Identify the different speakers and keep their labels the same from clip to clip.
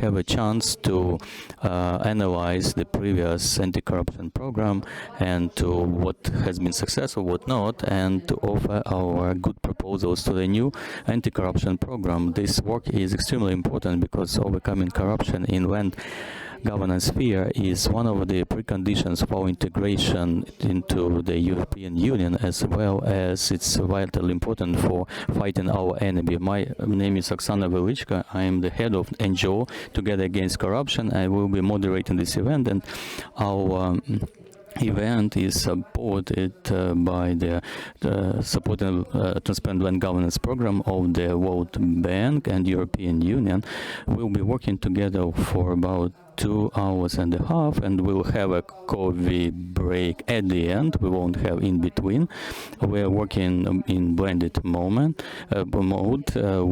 Speaker 1: have a chance to analyze the previous anti-corruption program and to what has been successful, what not, and to offer our good proposals to the new anti-corruption program. This work is extremely important because overcoming corruption in land governance sphere is one of the preconditions for integration into the European Union, as well as it's vitally important for fighting our enemy. My name is Oksana Velichka. I am the head of NGO Together Against Corruption. I will be moderating this event, and our event is supported by the supporting transparent land governance program of the World Bank and European Union. We'll be working together for about 2.5 hours, and we'll have a coffee break at the end. We won't have in between. We're working in blended mode.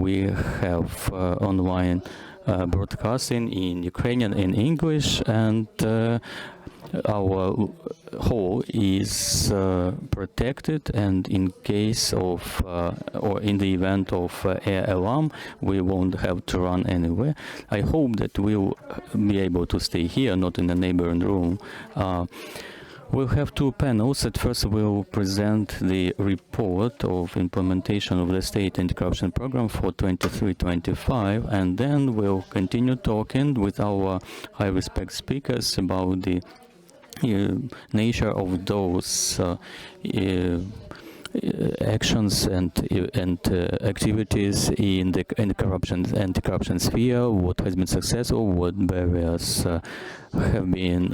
Speaker 1: We have online broadcasting in Ukrainian and English, and our hall is protected, and in case of or in the event of air alarm, we won't have to run anywhere. I hope that we'll be able to stay here, not in the neighboring room. We'll have two panels. At first, we'll present the report of implementation of the state anti-corruption program for 23-25, and then we'll continue talking with our high-respect speakers about the nature of those actions and activities in the anti-corruption sphere, what has been successful, what barriers have been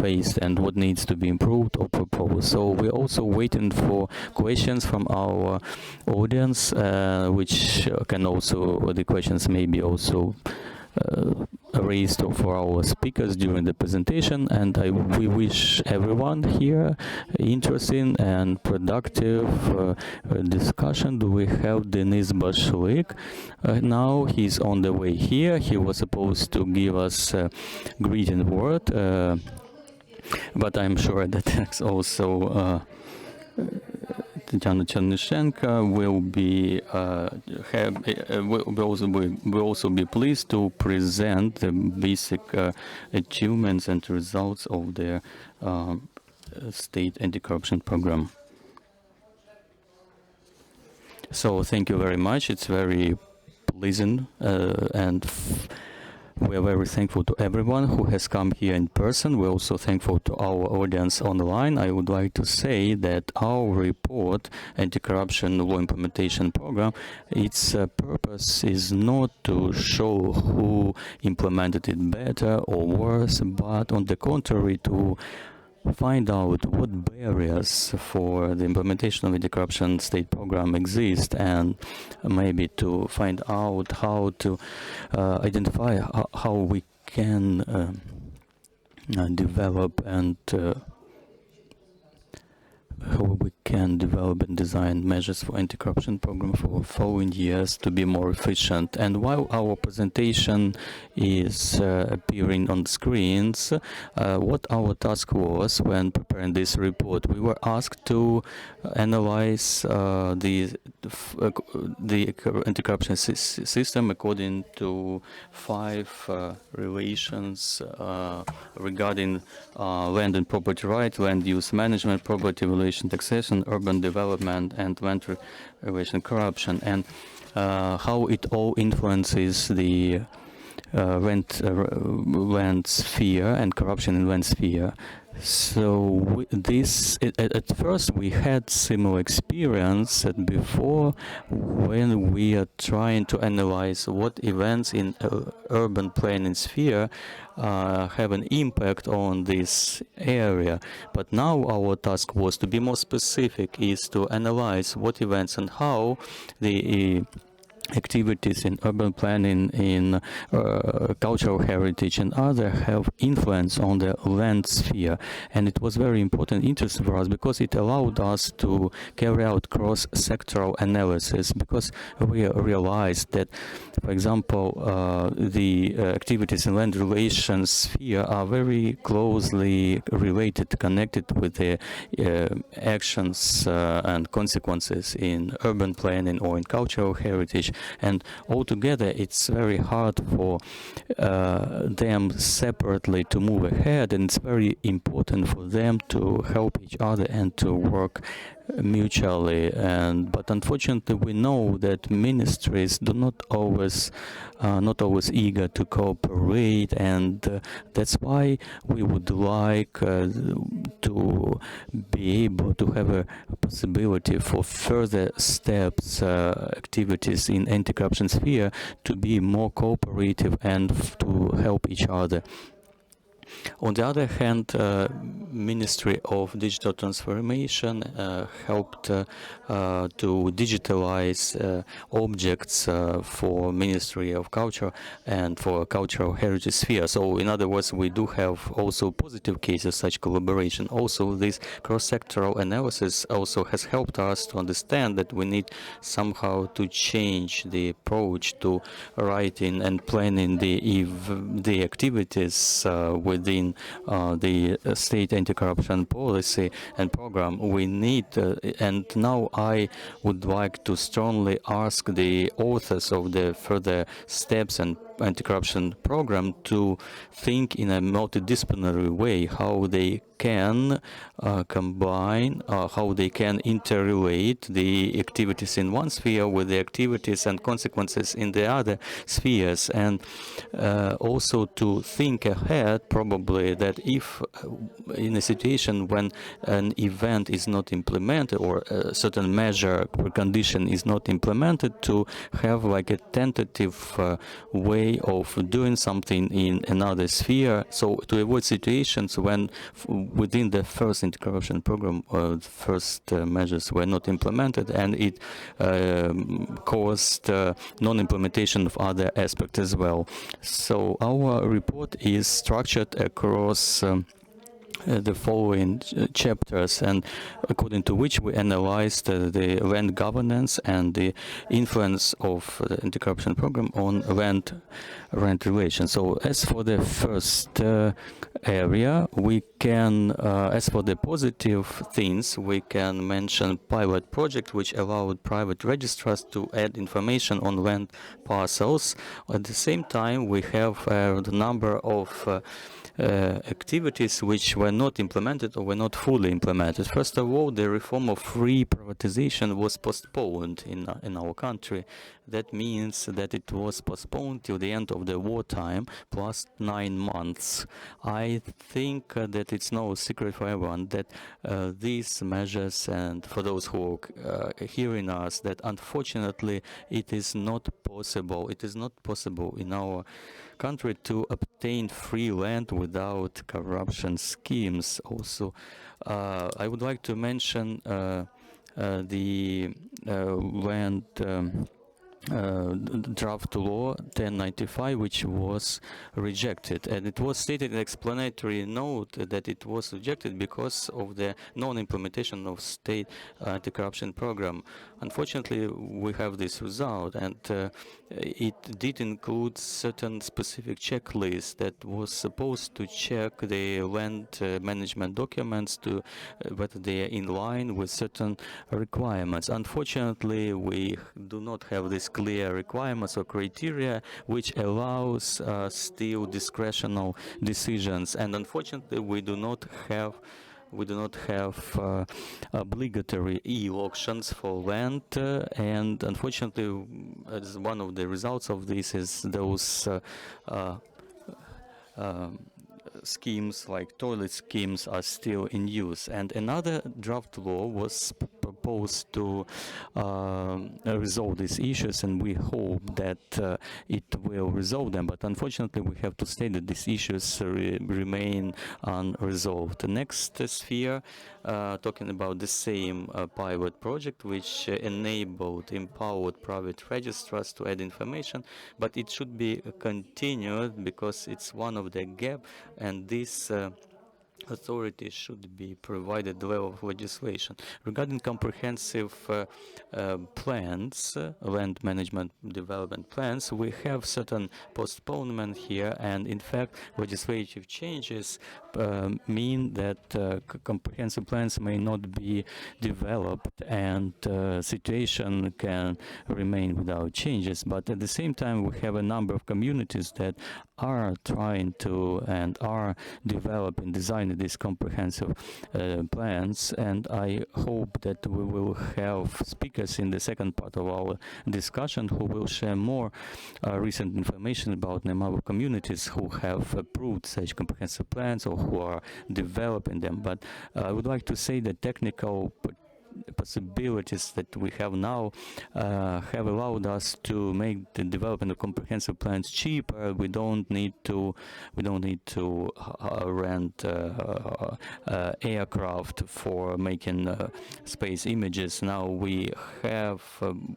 Speaker 1: faced, and what needs to be improved or proposed. So we're also waiting for questions from our audience, which can also, the questions may be also raised for our speakers during the presentation, and we wish everyone here interesting and productive discussion. We have Denis Bashlyk. Now he's on the way here. He was supposed to give us a greeting word, but I'm sure that that's also Tatiana Chernyshenko will also be pleased to present the basic achievements and results of their state anti-corruption program. So thank you very much. It's very pleasant and we are very thankful to everyone who has come here in person. We're also thankful to our audience online. I would like to say that our report, Anti-Corruption Law Implementation Program, its purpose is not to show who implemented it better or worse, but on the contrary, to find out what barriers for the implementation of the anti-corruption state program exist, and maybe to find out how to identify how we can develop and design measures for anti-corruption program for following years to be more efficient. And while our presentation is appearing on screens, what our task was when preparing this report, we were asked to analyze the anti-corruption system according to 5 relations regarding land and property rights, land use management, property relation, taxation, urban development, and land relation corruption, and how it all influences the land sphere and corruption in land sphere. So at first we had similar experience before when we are trying to analyze what events in urban planning sphere have an impact on this area. But now our task was to be more specific, is to analyze what events and how the activities in urban planning, in cultural heritage and other have influence on the land sphere. And it was very important interest for us because it allowed us to carry out cross-sectoral analysis, because we realized that, for example, the activities in land relations sphere are very closely related, connected with the actions and consequences in urban planning or in cultural heritage. and altogether it's very hard for them separately to move ahead, and it's very important for them to help each other and to work mutually. And but unfortunately we know that ministries do not always eager to cooperate, and that's why we would like to be able to have a possibility for further steps, activities in anti-corruption sphere to be more cooperative and to help each other. On the other hand, Ministry of Digital Transformation helped to digitalize objects for Ministry of Culture and for cultural heritage sphere. So in other words, we do have also positive cases such collaboration. Also, this cross-sectoral analysis also has helped us to understand that we need somehow to change the approach to writing and planning the activities within the state anti-corruption policy and program. We need, and now I would like to strongly ask the authors of the further steps and anti-corruption program to think in a multidisciplinary way how they can combine, how they can interrelate the activities in one sphere with the activities and consequences in the other spheres, and also to think ahead probably that if in a situation when an event is not implemented or a certain measure or condition is not implemented, to have like a tentative way of doing something in another sphere, so to avoid situations when within the first anti-corruption program first measures were not implemented, and it caused non-implementation of other aspects as well. So our report is structured across the following chapters, and according to which we analyzed the land governance and the influence of the anti-corruption program on land relations. So as for the first area, we can, as for the positive things, we can mention pilot project which allowed private registrars to add information on land parcels. At the same time, we have the number of activities which were not implemented or were not fully implemented. First of all, the reform of free privatization was postponed in our country. That means that it was postponed till the end of the wartime, plus 9 months. I think that it's no secret for everyone that these measures, and for those who are hearing us, that unfortunately it is not possible. It is not possible in our country to obtain free land without corruption schemes. Also, I would like to mention the land draft law 1095, which was rejected, and it was stated in explanatory note that it was rejected because of the non-implementation of state anti-corruption program. Unfortunately, we have this result, and it did include certain specific checklists that was supposed to check the land management documents to whether they are in line with certain requirements. Unfortunately, we do not have these clear requirements or criteria which allows still discretional decisions, and unfortunately we do not have obligatory e-auctions for land, and unfortunately, as one of the results of this is those schemes like toilet schemes are still in use. And another draft law was proposed to resolve these issues, and we hope that it will resolve them. But unfortunately, we have to state that these issues remain unresolved. The next sphere, talking about the same pilot project, which empowered private registrars to add information, but it should be continued because it's one of the gaps, and this authorities should be provided the level of legislation. Regarding comprehensive plans, land management development plans, we have certain postponement here, and in fact legislative changes mean that comprehensive plans may not be developed, and situation can remain without changes. But at the same time, we have a number of communities that are trying to and are developing, designing these comprehensive plans, and I hope that we will have speakers in the second part of our discussion who will share more recent information about the number of communities who have approved such comprehensive plans or who are developing them. But I would like to say that technical possibilities that we have now have allowed us to make the development of comprehensive plans cheaper. We don't need to rent aircraft for making space images. Now we have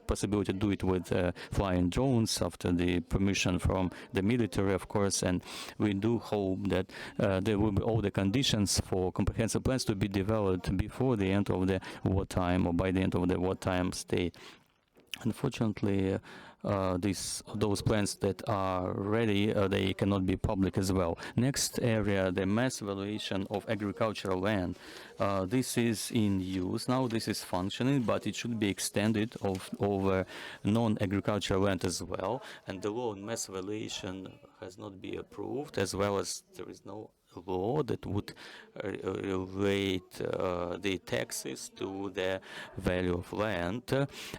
Speaker 1: possibility to do it with flying drones after the permission from the military, of course, and we do hope that there will be all the conditions for comprehensive plans to be developed before the end of the wartime or by the end of the wartime state. Unfortunately, those plans that are ready, they cannot be public as well. Next area, the mass evaluation of agricultural land. This is in use now. This is functioning, but it should be extended over non-agricultural land as well. And the law on mass evaluation has not been approved, as well as there is no law that would relate the taxes to the value of land.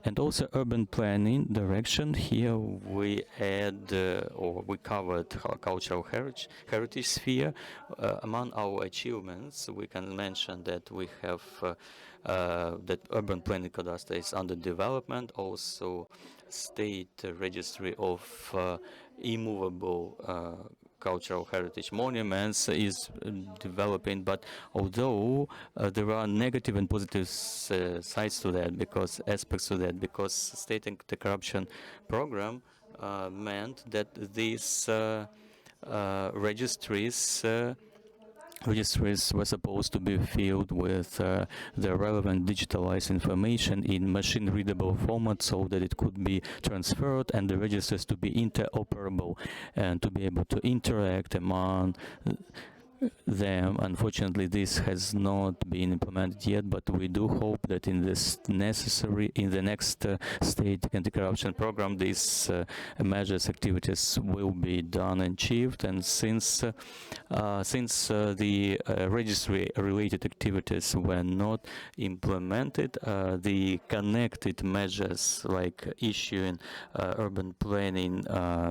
Speaker 1: And also urban planning direction. Here we add or we covered cultural heritage sphere. Among our achievements, we can mention that we have that urban planning cadastre is under development. Also, state registry of immovable cultural heritage monuments is developing, but although there are negative and positive sides to that, because aspects to that, because state anti-corruption program meant that these registries were supposed to be filled with the relevant digitalized information in machine-readable format so that it could be transferred and the registers to be interoperable and to be able to interact among them. Unfortunately, this has not been implemented yet, but we do hope that in the next state anti-corruption program, these measures, activities will be done and achieved. And since the registry-related activities were not implemented, the connected measures like issuing urban planning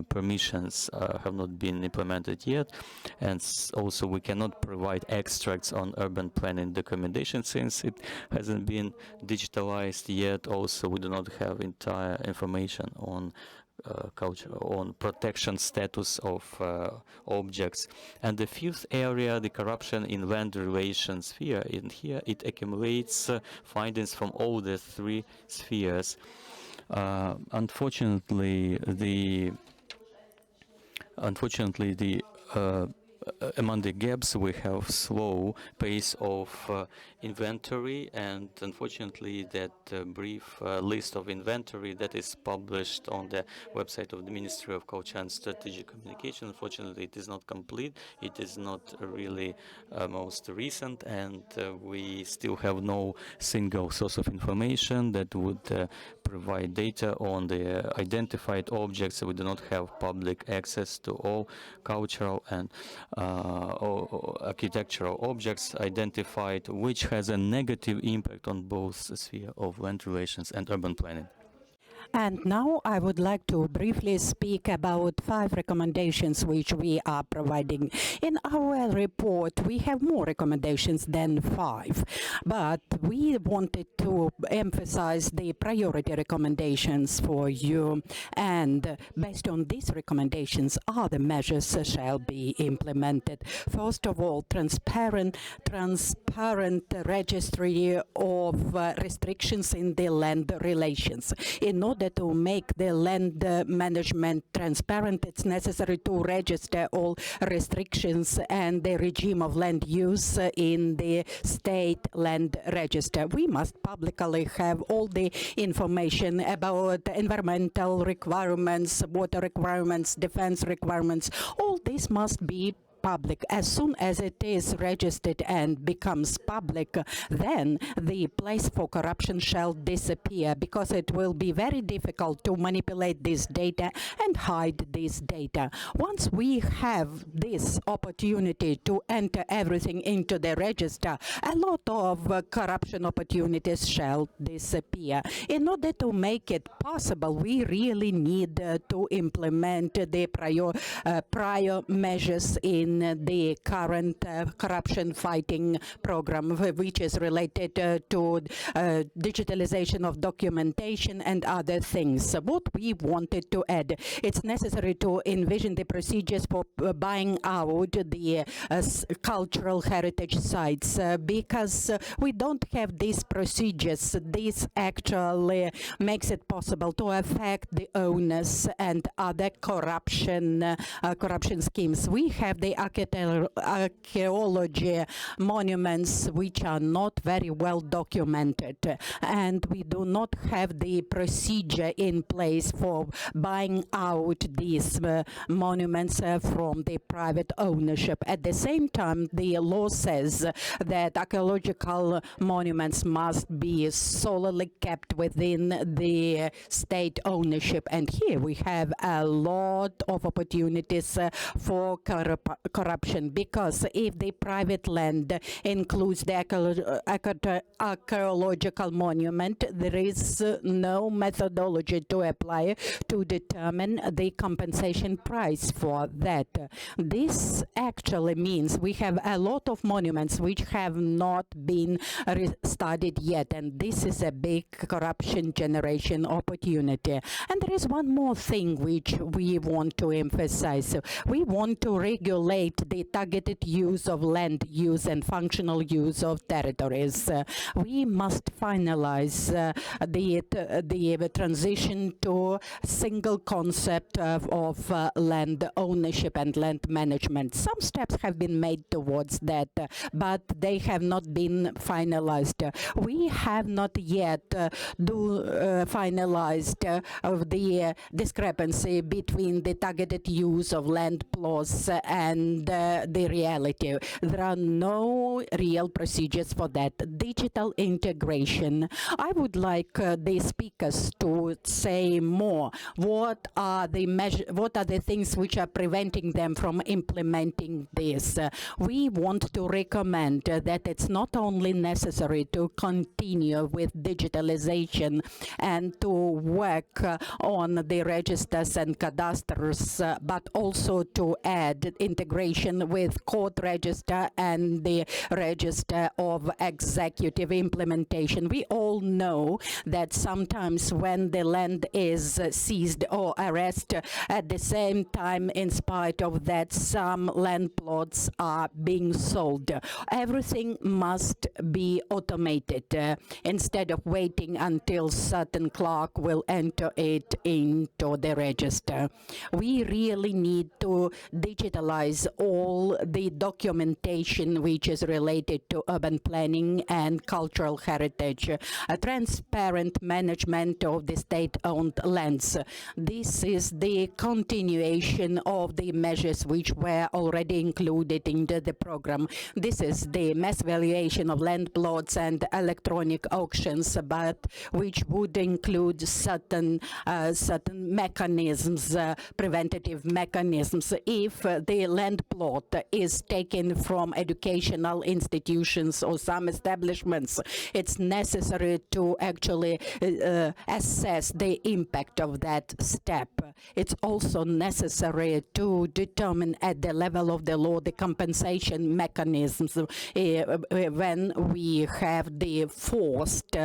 Speaker 1: permissions have not been implemented yet, and also we cannot provide extracts on urban planning documentation since it hasn't been digitalized yet. Also, we do not have entire information on on protection status of objects. And the fifth area, the corruption in land relations sphere. In here, it accumulates findings from all the three spheres. Unfortunately, among the gaps, we have slow pace of inventory, and unfortunately that brief list of inventory that is published on the website of the Ministry of Culture and Strategic Communication, unfortunately it is not complete, it is not really most recent, and we still have no single source of information that would provide data on the identified objects. We do not have public access to all cultural and architectural objects identified, which has a negative impact on both sphere of land relations and urban planning.
Speaker 2: And now I would like to briefly speak about 5 recommendations which we are providing. In our report, we have more recommendations than 5, but we wanted to emphasize the priority recommendations for you, and based on these recommendations, other measures shall be implemented. First of all, transparent registry of restrictions in the land relations. In order to make the land management transparent, it's necessary to register all restrictions and the regime of land use in the state land register. We must publicly have all the information about environmental requirements, water requirements, defense requirements. All this must be public. As soon as it is registered and becomes public, then the place for corruption shall disappear, because it will be very difficult to manipulate this data and hide this data. Once we have this opportunity to enter everything into the register, a lot of corruption opportunities shall disappear. In order to make it possible, we really need to implement the prior measures in the current corruption fighting program, which is related to digitalization of documentation and other things. What we wanted to add, it's necessary to envision the procedures for buying out the cultural heritage sites, because we don't have these procedures. This actually makes it possible to affect the owners and other corruption schemes. We have the archaeology monuments which are not very well documented, and we do not have the procedure in place for buying out these monuments from the private ownership. At the same time, the law says that archaeological monuments must be solely kept within the state ownership, and here we have a lot of opportunities for corruption, because if the private land includes the archaeological monument, there is no methodology to apply to determine the compensation price for that. This actually means we have a lot of monuments which have not been studied yet, and this is a big corruption generation opportunity. And there is one more thing which we want to emphasize. We want to regulate the targeted use of land use and functional use of territories. We must finalize the transition to single concept of land ownership and land management. Some steps have been made towards that, but they have not been finalized. We have not yet finalized the discrepancy between the targeted use of land plots and the reality. There are no real procedures for that. Digital integration. I would like the speakers to say more. What are the things which are preventing them from implementing this? We want to recommend that it's not only necessary to continue with digitalization and to work on the registers and cadastres, but also to add integration with court register and the register of executive implementation. We all know that sometimes when the land is seized or arrested, at the same time, in spite of that, some land plots are being sold. Everything must be automated instead of waiting until certain clerk will enter it into the register. We really need to digitalize all the documentation which is related to urban planning and cultural heritage, a transparent management of the state-owned lands. This is the continuation of the measures which were already included into the program. This is the mass valuation of land plots and electronic auctions, but which would include certain mechanisms, preventative mechanisms. If the land plot is taken from educational institutions or some establishments, it's necessary to actually assess the impact of that step. It's also necessary to determine at the level of the law the compensation mechanisms when we have the forced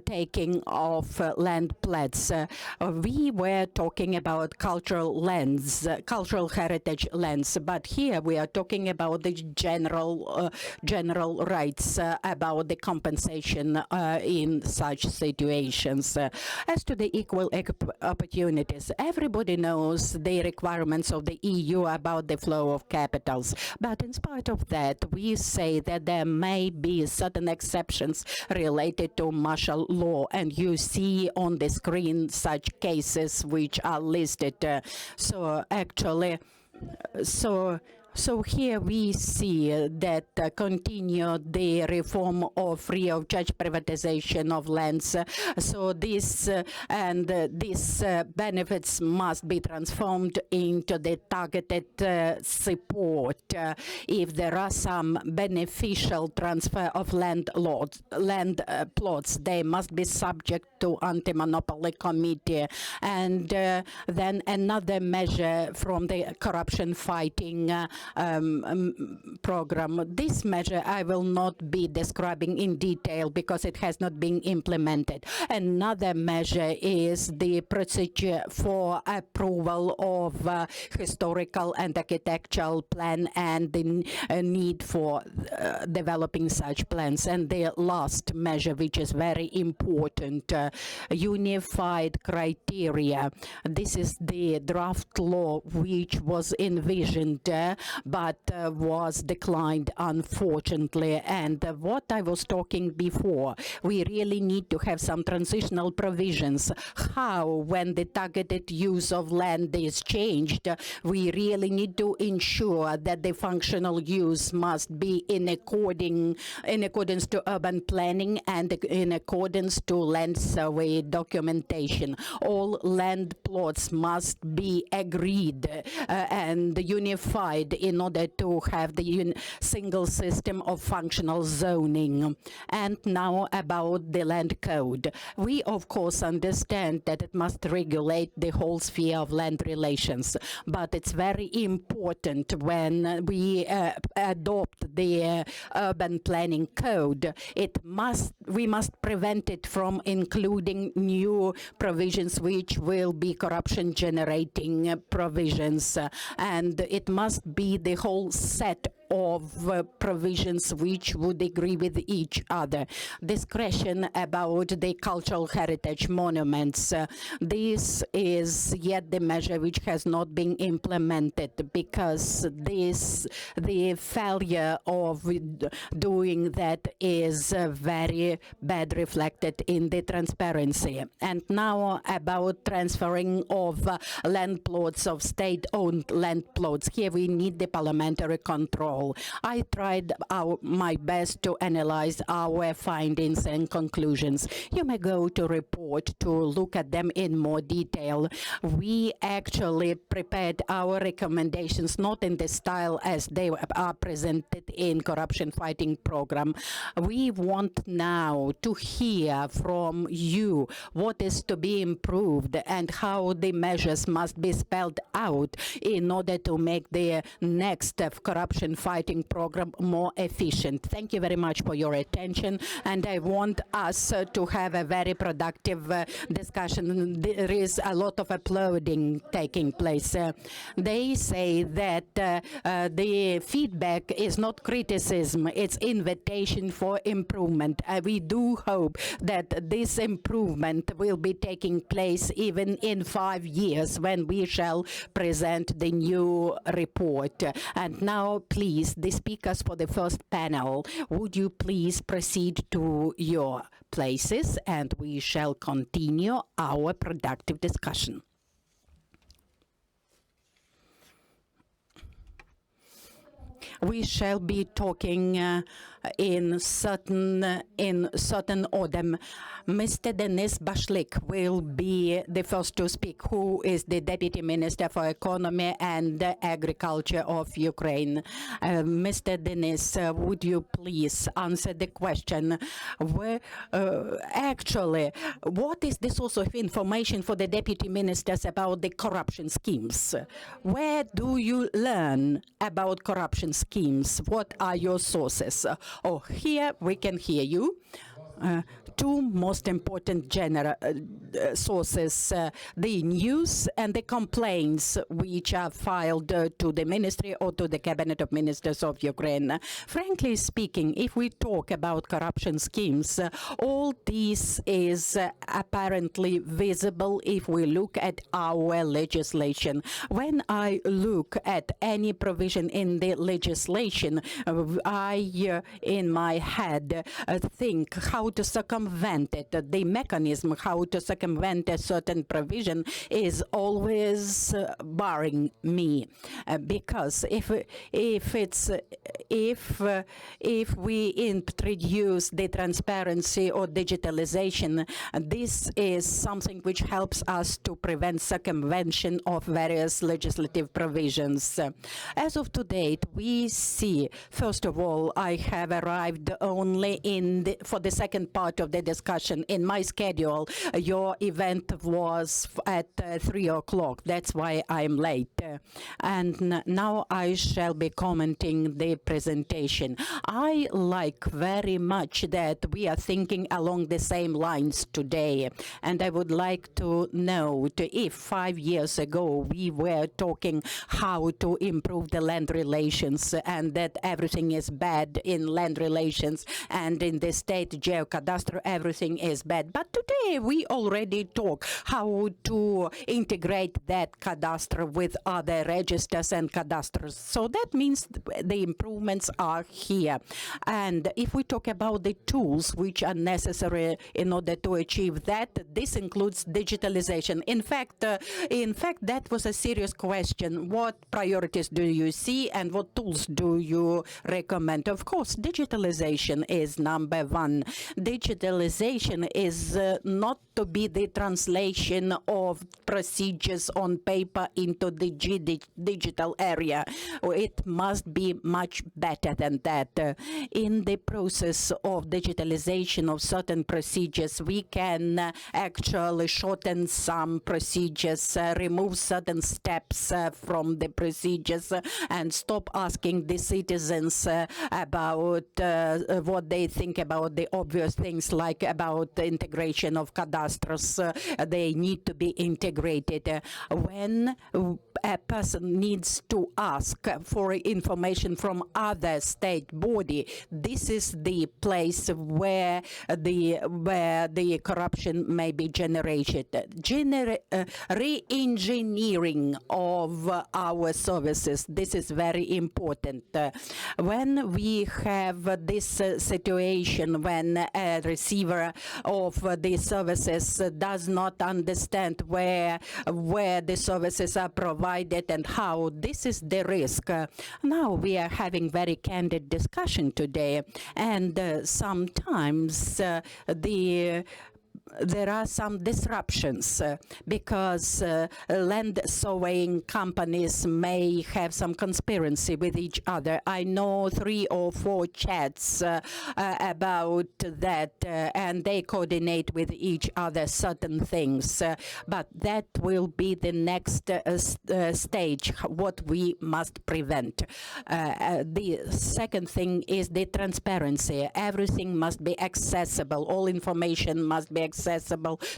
Speaker 2: taking of land plots. We were talking about cultural lands, cultural heritage lands, but but here we are talking about the general rights, about the compensation in such situations. As to the equal opportunities, everybody knows the requirements of the EU about the flow of capitals, but in spite of that, we say that there may be certain exceptions related to martial law, and you see on the screen such cases which are listed. So here we see that continue the reform of free of charge privatization of lands. So this these benefits must be transformed into the targeted support. If there are some beneficial transfer of land plots, they must be subject to anti-monopoly committee. And then another measure from the corruption fighting program. This measure I will not be describing in detail because it has not been implemented. Another measure is the procedure for approval of historical and architectural plan and the need for developing such plans. And the last measure, which is very important, unified criteria. This is the draft law which was envisioned but was declined, unfortunately. And what I was talking before, we really need to have some transitional provisions. How, when the targeted use of land is changed, we really need to ensure that the functional use must be in accordance to urban planning and in accordance to land survey documentation. All land plots must be agreed and unified in order to have the single system of functional zoning. And now about the land code. We of course understand that it must regulate the whole sphere of land relations, but it's very important when we adopt the urban planning code, we must prevent it from including new provisions which will be corruption generating provisions, and it must be the whole set of provisions which would agree with each other. Discretion about the cultural heritage monuments. This is yet the measure which has not been implemented because the failure of doing that is very bad reflected in the transparency. And now about transferring of land plots, of state-owned land plots. Here we need the parliamentary control. I tried my best to analyze our findings and conclusions. You may go to report to look at them in more detail. We actually prepared our recommendations not in the style as they are presented in corruption fighting program. We want now to hear from you what is to be improved and how the measures must be spelled out in order to make the next corruption fighting program more efficient. Thank you very much for your attention, and I want us to have a very productive discussion. There is a lot of applauding taking place. They say that the feedback is not criticism, it's invitation for improvement. We do hope that this improvement will be taking place even in 5 years when we shall present the new report. And now, please, the speakers for the first panel, would you please proceed to your places and we shall continue our productive discussion. We shall be talking in certain order. Mr. Denis Bashlyk will be the first to speak, who is the Deputy Minister for Economy and Agriculture of Ukraine. Mr. Denis, would you please answer the question? Actually, what is the source of information for the Deputy Ministers about the corruption schemes? Where do you learn about corruption schemes? What are your sources? Oh, here we can hear you. two most important sources, the news and the complaints which are filed to the ministry or to the cabinet of ministers of Ukraine. Frankly speaking, if we talk about corruption schemes, all this is apparently visible if we look at our legislation. When I look at any provision in the legislation, I, in my head, think how to circumvent it. The mechanism how to circumvent a certain provision is always barring me, because if we introduce the transparency or digitalization, this is something which helps us to prevent circumvention of various legislative provisions. As of today, we see, first of all, I have arrived only for the second part of the discussion. In my schedule, your event was at 3 o'clock. That's why I'm late. And now I shall be commenting the presentation. I like very much that we are thinking along the same lines today. And I would like to note, if 5 years ago we were talking how to improve the land relations and that everything is bad in land relations, and in the state Geocadastre everything is bad. But today we already talk how to integrate that cadastre with other registers and cadastres. So that means the improvements are here. And if we talk about the tools which are necessary in order to achieve that, this includes digitalization. In fact, that was a serious question. What priorities do you see and what tools do you recommend? Of course, digitalization is number one. Digitalization is not to be the translation of procedures on paper into the digital area. It must be much better than that. In the process of digitalization of certain procedures, we can actually shorten some procedures, remove certain steps from the procedures, and stop asking the citizens about what they think about the obvious things, like about the integration of cadastres. They need to be integrated. When a person needs to ask for information from other state body, this is the place where the corruption may be generated. Re-engineering of our services, this is very important. When we have this situation, when a receiver of the services does not understand where the services are provided and how, this is the risk. Now we are having very candid discussion today, and sometimes there are some disruptions because land surveying companies may have some conspiracy with each other. I know 3 or 4 chats about that, and they coordinate with each other certain things. But that will be the next stage, what we must prevent. The second thing is the transparency. Everything must be accessible. All information must be accessible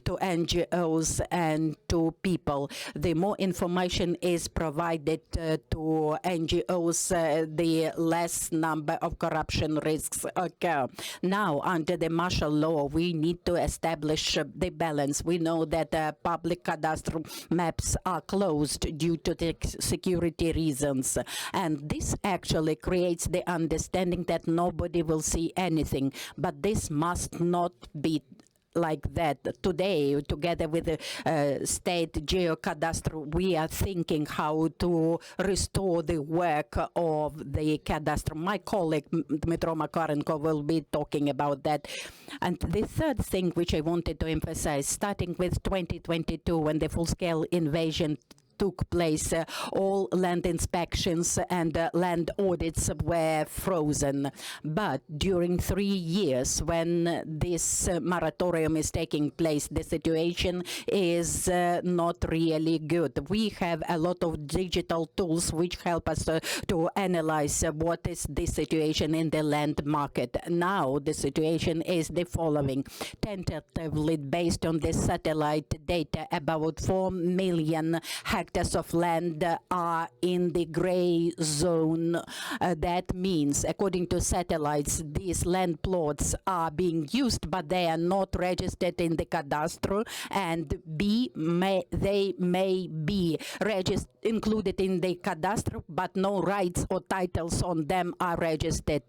Speaker 2: to NGOs and to people. The more information is provided to NGOs, the less number of corruption risks occur. Now, under the martial law, we need to establish the balance. We know that public cadastral maps are closed due to the security reasons, and this actually creates the understanding that nobody will see anything. But this must not be like that. Today, together with the state Geocadastre, we are thinking how to restore the work of the cadastre. My colleague Dmytro Makarenko will be talking about that. And the third thing which I wanted to emphasize, starting with 2022, when the full-scale invasion took place. All land inspections and land audits were frozen. But during 3 years, when this moratorium is taking place, the situation is not really good. We have a lot of digital tools which help us to analyze what is the situation in the land market. Now the situation is the following. Tentatively, based on the satellite data, about 4 million hectares of land are in the gray zone. That means, according to satellites, these land plots are being used, but they are not registered in the Cadastre, and they may be included in the Cadastre, but no rights or titles on them are registered.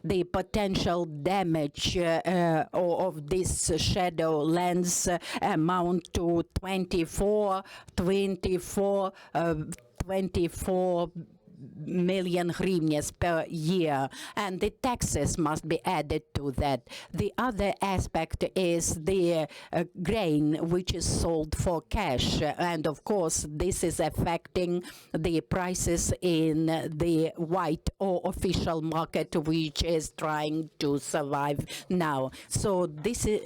Speaker 2: The potential damage of these shadow lands amount to 24 million hryvnias per year, and the taxes must be added to that. The other aspect is the grain which is sold for cash, and of course this is affecting the prices in the white or official market, which is trying to survive now. So this is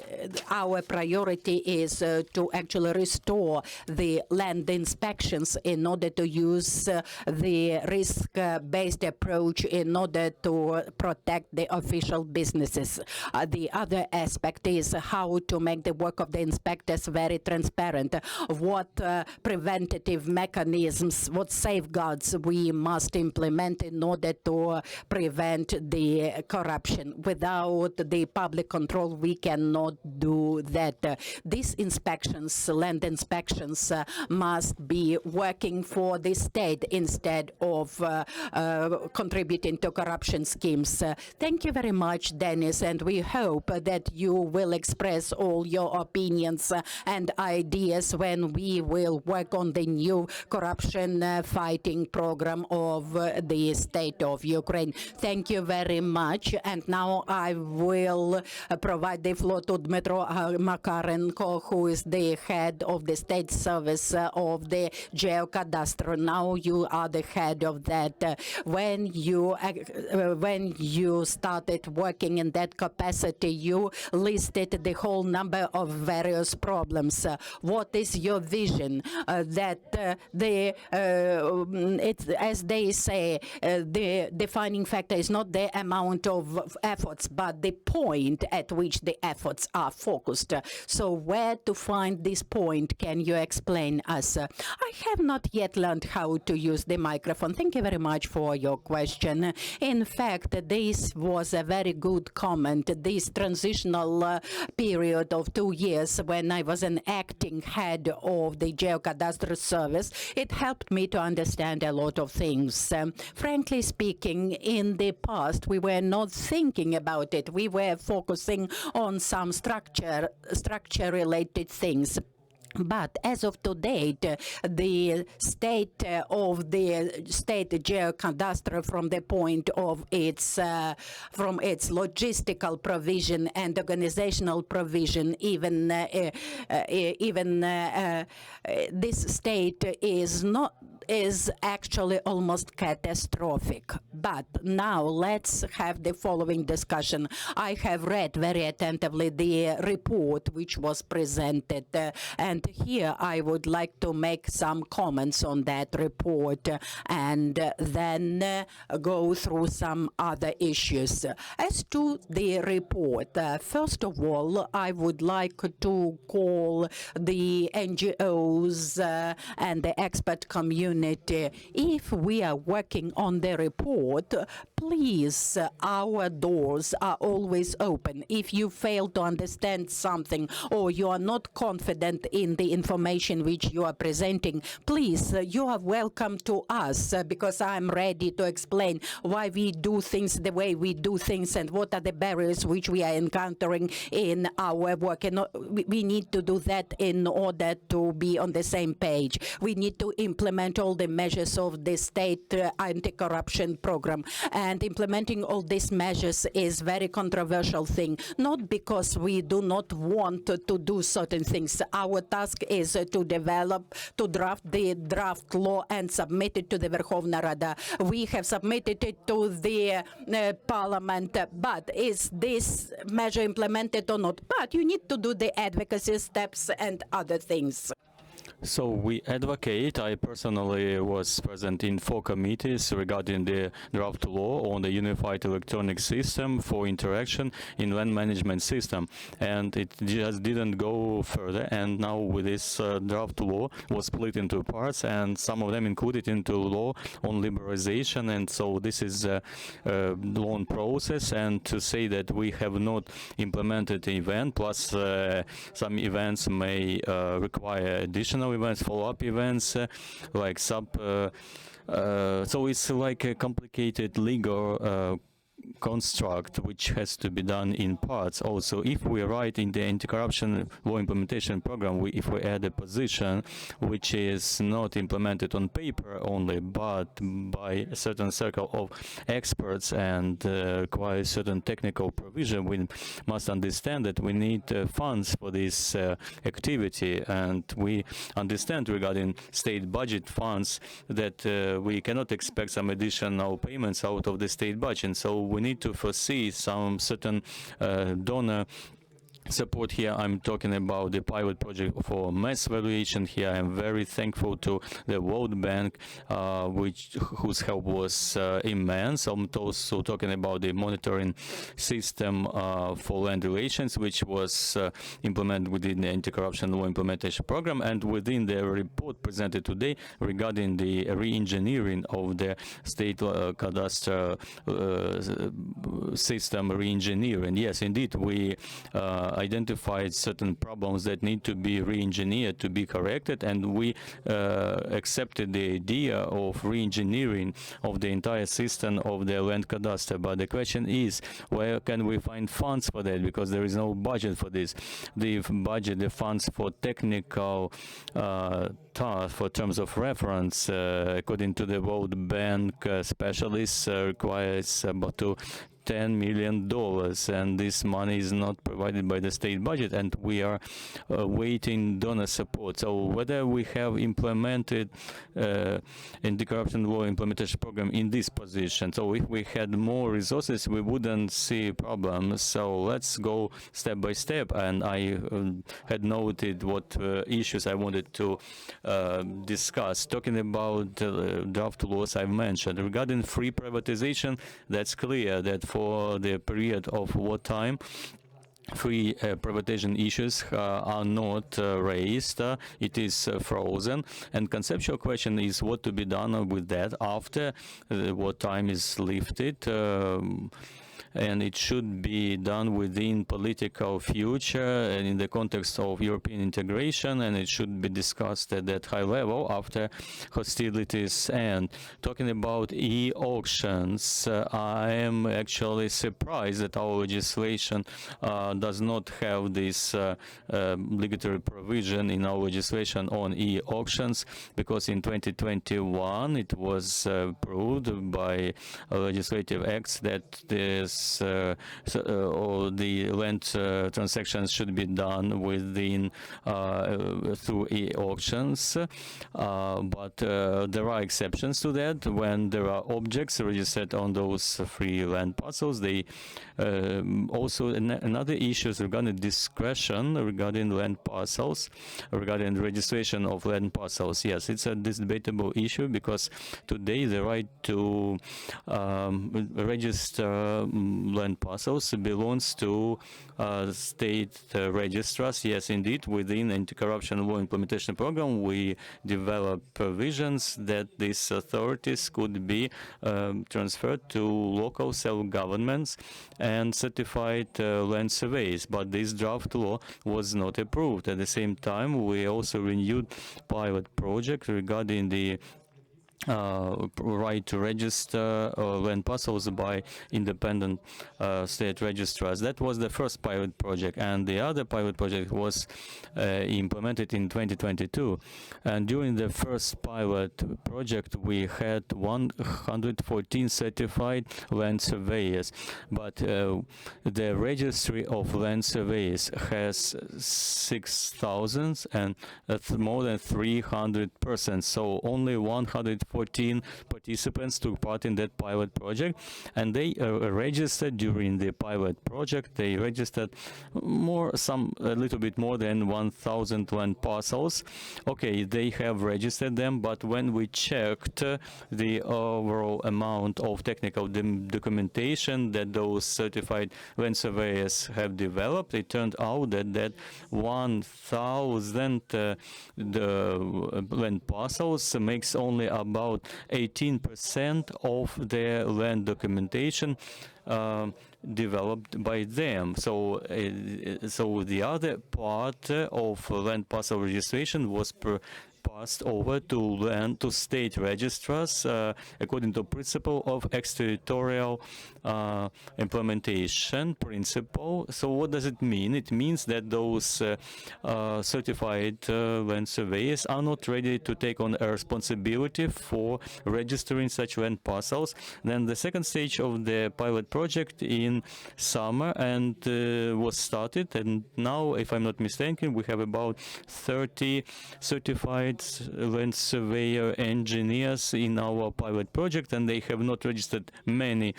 Speaker 2: our priority, is to actually restore the land inspections in order to use the risk-based approach in order to protect the official businesses. The other aspect is how to make the work of the inspectors very transparent. What preventative mechanisms, what safeguards we must implement in order to prevent the corruption. Without the public control, we cannot do that. These inspections, land inspections, must be working for the state instead of contributing to corruption schemes. Thank you very much, Dennis, and we hope that you will express all your opinions and ideas when we will work on the new corruption fighting program of the state of Ukraine. Thank you very much, and now I will provide the floor to Dmytro Makarenko, who is the head of the state service of the Geocadastre. Now you are the head of that. When you started working in that capacity, you listed the whole number of various problems. What is your vision? As they say, the defining factor is not the amount of efforts, but the point at which the efforts are focused. So where to find this point? Can you explain us? I have not yet learned how to use the microphone. Thank you very much for your question. In fact, this was a very good comment. This transitional period of 2 years when I was an acting head of the Geocadastre service, it helped me to understand a lot of things. Frankly speaking, in the past, we were not thinking about it. We were focusing on some structure-related things. But as of today, the state of the state Geocadastre, from the point of its logistical provision and organizational provision, even this state is actually almost catastrophic. But now let's have the following discussion. I have read very attentively the report which was presented, and here I would like to make some comments on that report and then go through some other issues. As to the report, first of all, I would like to call the NGOs and the expert community. If we are working on the report, please, our doors are always open. If you fail to understand something or you are not confident in the information which you are presenting, please, you are welcome to us, because I'm ready to explain why we do things the way we do things and what are the barriers which we are encountering in our work. And we need to do that in order to be on the same page. We need to implement all the measures of the state anti-corruption program. And implementing all these measures is very controversial thing, not because we do not want to do certain things. Our task is to draft the draft law and submit it to the Verkhovna Rada. We have submitted it to the parliament, but is this measure implemented or not? But you need to do the advocacy steps and other things.
Speaker 1: So we advocate. I personally was present in 4 committees regarding the draft law on the unified electronic system for interaction in land management system, and it just didn't go further. And now with this draft law was split into parts, and some of them included into law on liberalization. And so this is a long process. And to say that we have not implemented the event, plus some events may require additional events, follow-up events, like so it's like a complicated legal construct which has to be done in parts. Also, if we write in the anti-corruption law implementation program, if we add a position which is not implemented on paper only, but by a certain circle of experts and requires certain technical provision, we must understand that we need funds for this activity, and we understand regarding state budget funds that we cannot expect some additional payments out of the state budget. So we need to foresee some certain donor support. Here I'm talking about the pilot project for mass valuation. Here I'm very thankful to the World Bank, whose help was immense. I'm also talking about the monitoring system for land relations, which was implemented within the anti-corruption law implementation program, and within the report presented today regarding the re-engineering of the state cadastre system re-engineering. Yes, indeed, we identified certain problems that need to be re-engineered, to be corrected, and we accepted the idea of re-engineering of the entire system of the land cadastre. But the question is, where can we find funds for that? Because there is no budget for this. The funds for technical for terms of reference, according to the World Bank specialists, requires about $10 million, and this money is not provided by the state budget, and we are waiting donor support. So whether we have implemented anti-corruption law implementation program in this position, so if we had more resources, we wouldn't see problems. So let's go step by step, and I had noted what issues I wanted to discuss. Talking about draft laws I've mentioned regarding free privatization, that's clear that for the period of wartime, free privatization issues are not raised. It is frozen, and conceptual question is what to be done with that after wartime is lifted. And it should be done within political future and in the context of European integration, and it should be discussed at that high level after hostilities end. Talking about e-auctions, I am actually surprised that our legislation does not have this obligatory provision in our legislation on e-auctions, because in 2021 it was approved by legislative acts that this all the land transactions should be done within through e-auctions, but there are exceptions to that. When there are objects registered on those free land parcels, they also another issue is regarding discretion regarding land parcels, regarding registration of land parcels. Yes, it's a debatable issue, because today the right to register land parcels belongs to state registrars. Yes, indeed, within anti-corruption law implementation program, we develop provisions that these authorities could be transferred to local self-governments and certified land surveys. But this draft law was not approved. At the same time, we also renewed pilot project regarding the right to register land parcels by independent state registrars. That was the first pilot project, and the other pilot project was implemented in 2022. And during the first pilot project, we had 114 certified land surveyors, but the registry of land surveyors has 6,000 and more than 300 persons. So only 114 participants took part in that pilot project, and they registered during the pilot project. They registered a little bit more than 1,000 land parcels. Okay, they have registered them, but when we checked the overall amount of technical documentation that those certified land surveyors have developed, it turned out that 1,000 the land parcels makes only about 18% of their land documentation developed by them. So the other part of land parcel registration was passed over to state registrars according to principle of exterritorial implementation principle. So what does it mean? It means that those certified land surveyors are not ready to take on a responsibility for registering such land parcels. Then the second stage of the pilot project in summer and was started, and now, if I'm not mistaken, we have about 30 certified land surveyor engineers in our pilot project, and they have not registered many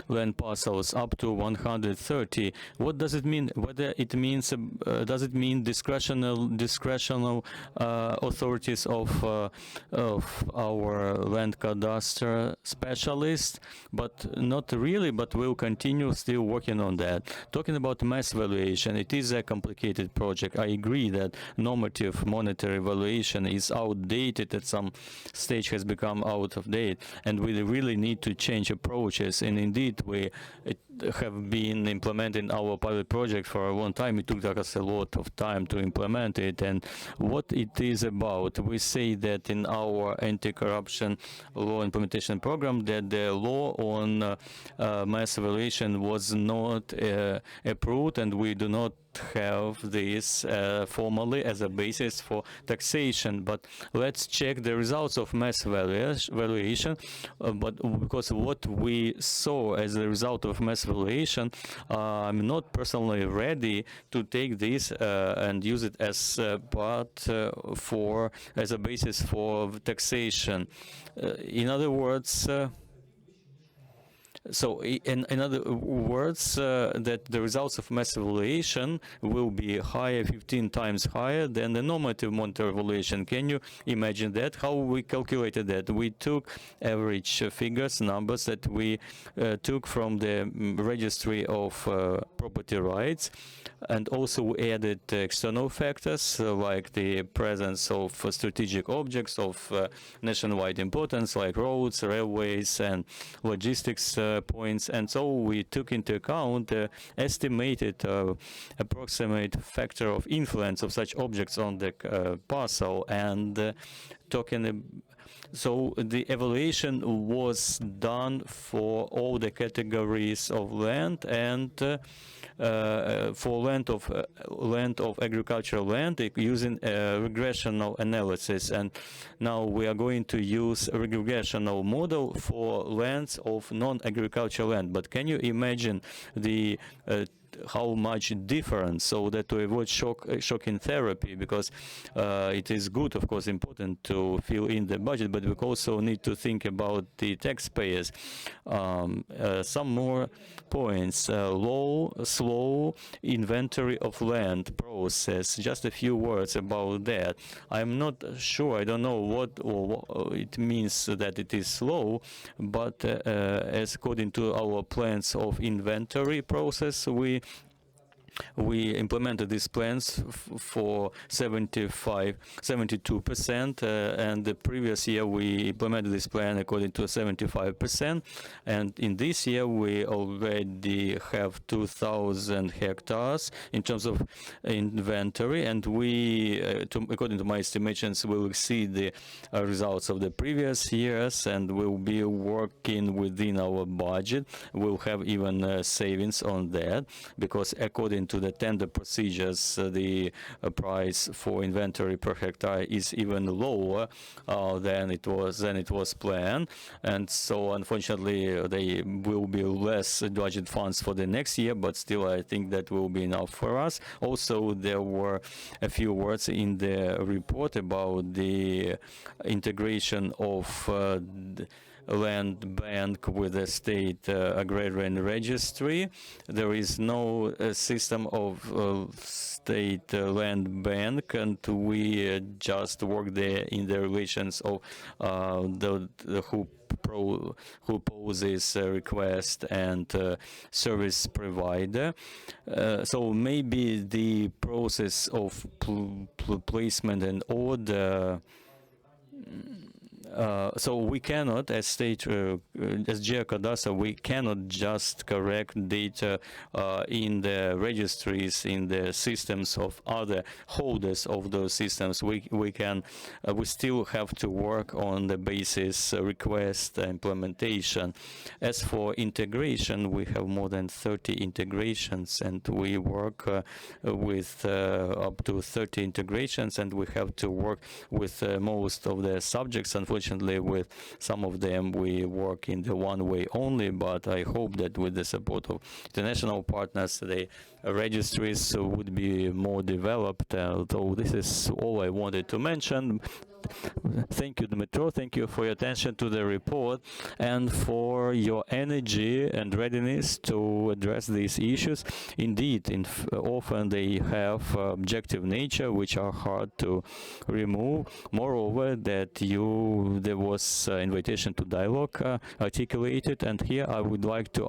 Speaker 1: land parcels, up to 130. What does it mean? Whether it means does it mean discretional authorities of our land cadastre specialists? But not really. But we'll continue still working on that. Talking about mass evaluation, it is a complicated project. I agree that normative monetary evaluation is outdated. At some stage has become out of date, and we really need to change approaches. And indeed, we have been implementing our pilot project for a long time. It took us a lot of time to implement it. And what it is about, we say that in our anti-corruption law implementation program, that the law on mass evaluation was not approved, and we do not have this formally as a basis for taxation. But let's check the results of mass evaluation. But because what we saw as a result of mass evaluation, I'm not personally ready to take this and use it as part as a basis for taxation. In other words. So, in other words, that the results of mass evaluation will be higher, 15 times higher than the normative monetary evaluation. Can you imagine that? How we calculated that? We took average figures, numbers that we took from the registry of property rights, and also added external factors like the presence of strategic objects of nationwide importance, like roads, railways, and logistics points. And so we took into account the estimated approximate factor of influence of such objects on the parcel, and so the evaluation was done for all the categories of land, and for land of agricultural land using a regressional analysis. And now we are going to use a regressional model for lands of non-agricultural land. But can you imagine the how much difference, so that to avoid shocking therapy, because it is good, of course, important to fill in the budget, but we also need to think about the taxpayers. Some more points. Slow inventory of land process. Just a few words about that. I'm not sure. I don't know what it means that it is slow, but as according to our plans of inventory process, we we implemented these plans for 72%, and the previous year we implemented this plan according to 75%, and in this year we already have 2,000 hectares in terms of inventory, and we, according to my estimations, will exceed the results of the previous years, and we'll be working within our budget. We'll have even savings on that, because according to the tender procedures, the price for inventory per hectare is even lower than it was planned, and so unfortunately there will be less budget funds for the next year, but still I think that will be enough for us. Also, there were a few words in the report about the integration of land bank with the state agrarian registry. There is no system of state land bank, and we just work there in the relations of who poses a request and service provider. So maybe the process of placement and order. So we cannot, as state, as Geocadastre, we cannot just correct data in the registries, in the systems of other holders of those systems. We still have to work on the basis request implementation. As for integration, we have more than 30 integrations, and we work with up to 30 integrations, and we have to work with most of the subjects. Unfortunately, with some of them we work in the one way only, but I hope that with the support of international partners, the registries would be more developed. So this is all I wanted to mention. Thank you, Dmytro. Thank you for your attention to the report and for your energy and readiness to address these issues. Indeed, often they have objective nature, which are hard to remove. Moreover, that there was invitation to dialogue articulated, and here I would like to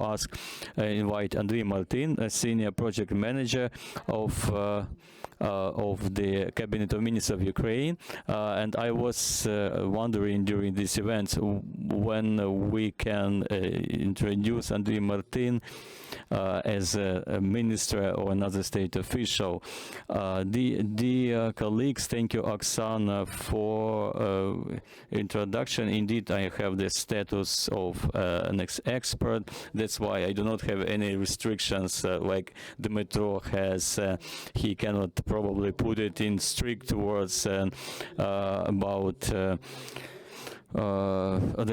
Speaker 1: invite Andrii Martyn, a senior project manager of the Cabinet of Ministers of Ukraine, and I was wondering during these events when we can introduce Andrii Martyn as a minister or another state official. Dear colleagues, thank you, Oksana, for introduction. Indeed, I have the status of an expert. That's why I do not have any restrictions like Dmytro has. He cannot probably put it in strict words about the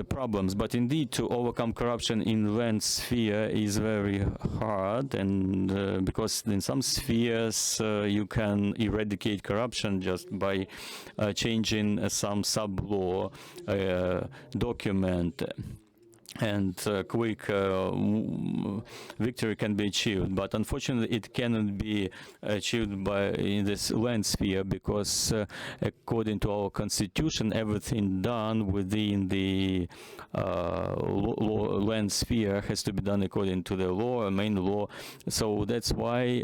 Speaker 1: problems, but indeed to overcome corruption in land sphere is very hard, and because in some spheres you can eradicate corruption just by changing some sub-law document, and quick victory can be achieved. But unfortunately, it cannot be achieved in this land sphere, because according to our constitution, everything done within the land sphere has to be done according to the law, main law. So that's why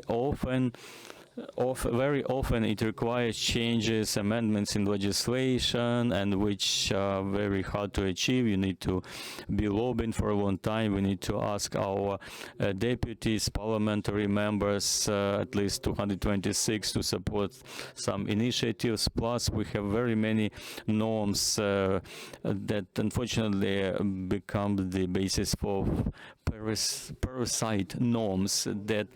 Speaker 1: very often it requires changes, amendments in legislation, and which are very hard to achieve. You need to be lobbying for a long time. We need to ask our deputies, parliamentary members, at least 226, to support some initiatives. Plus, we have very many norms that unfortunately become the basis for parasite norms that,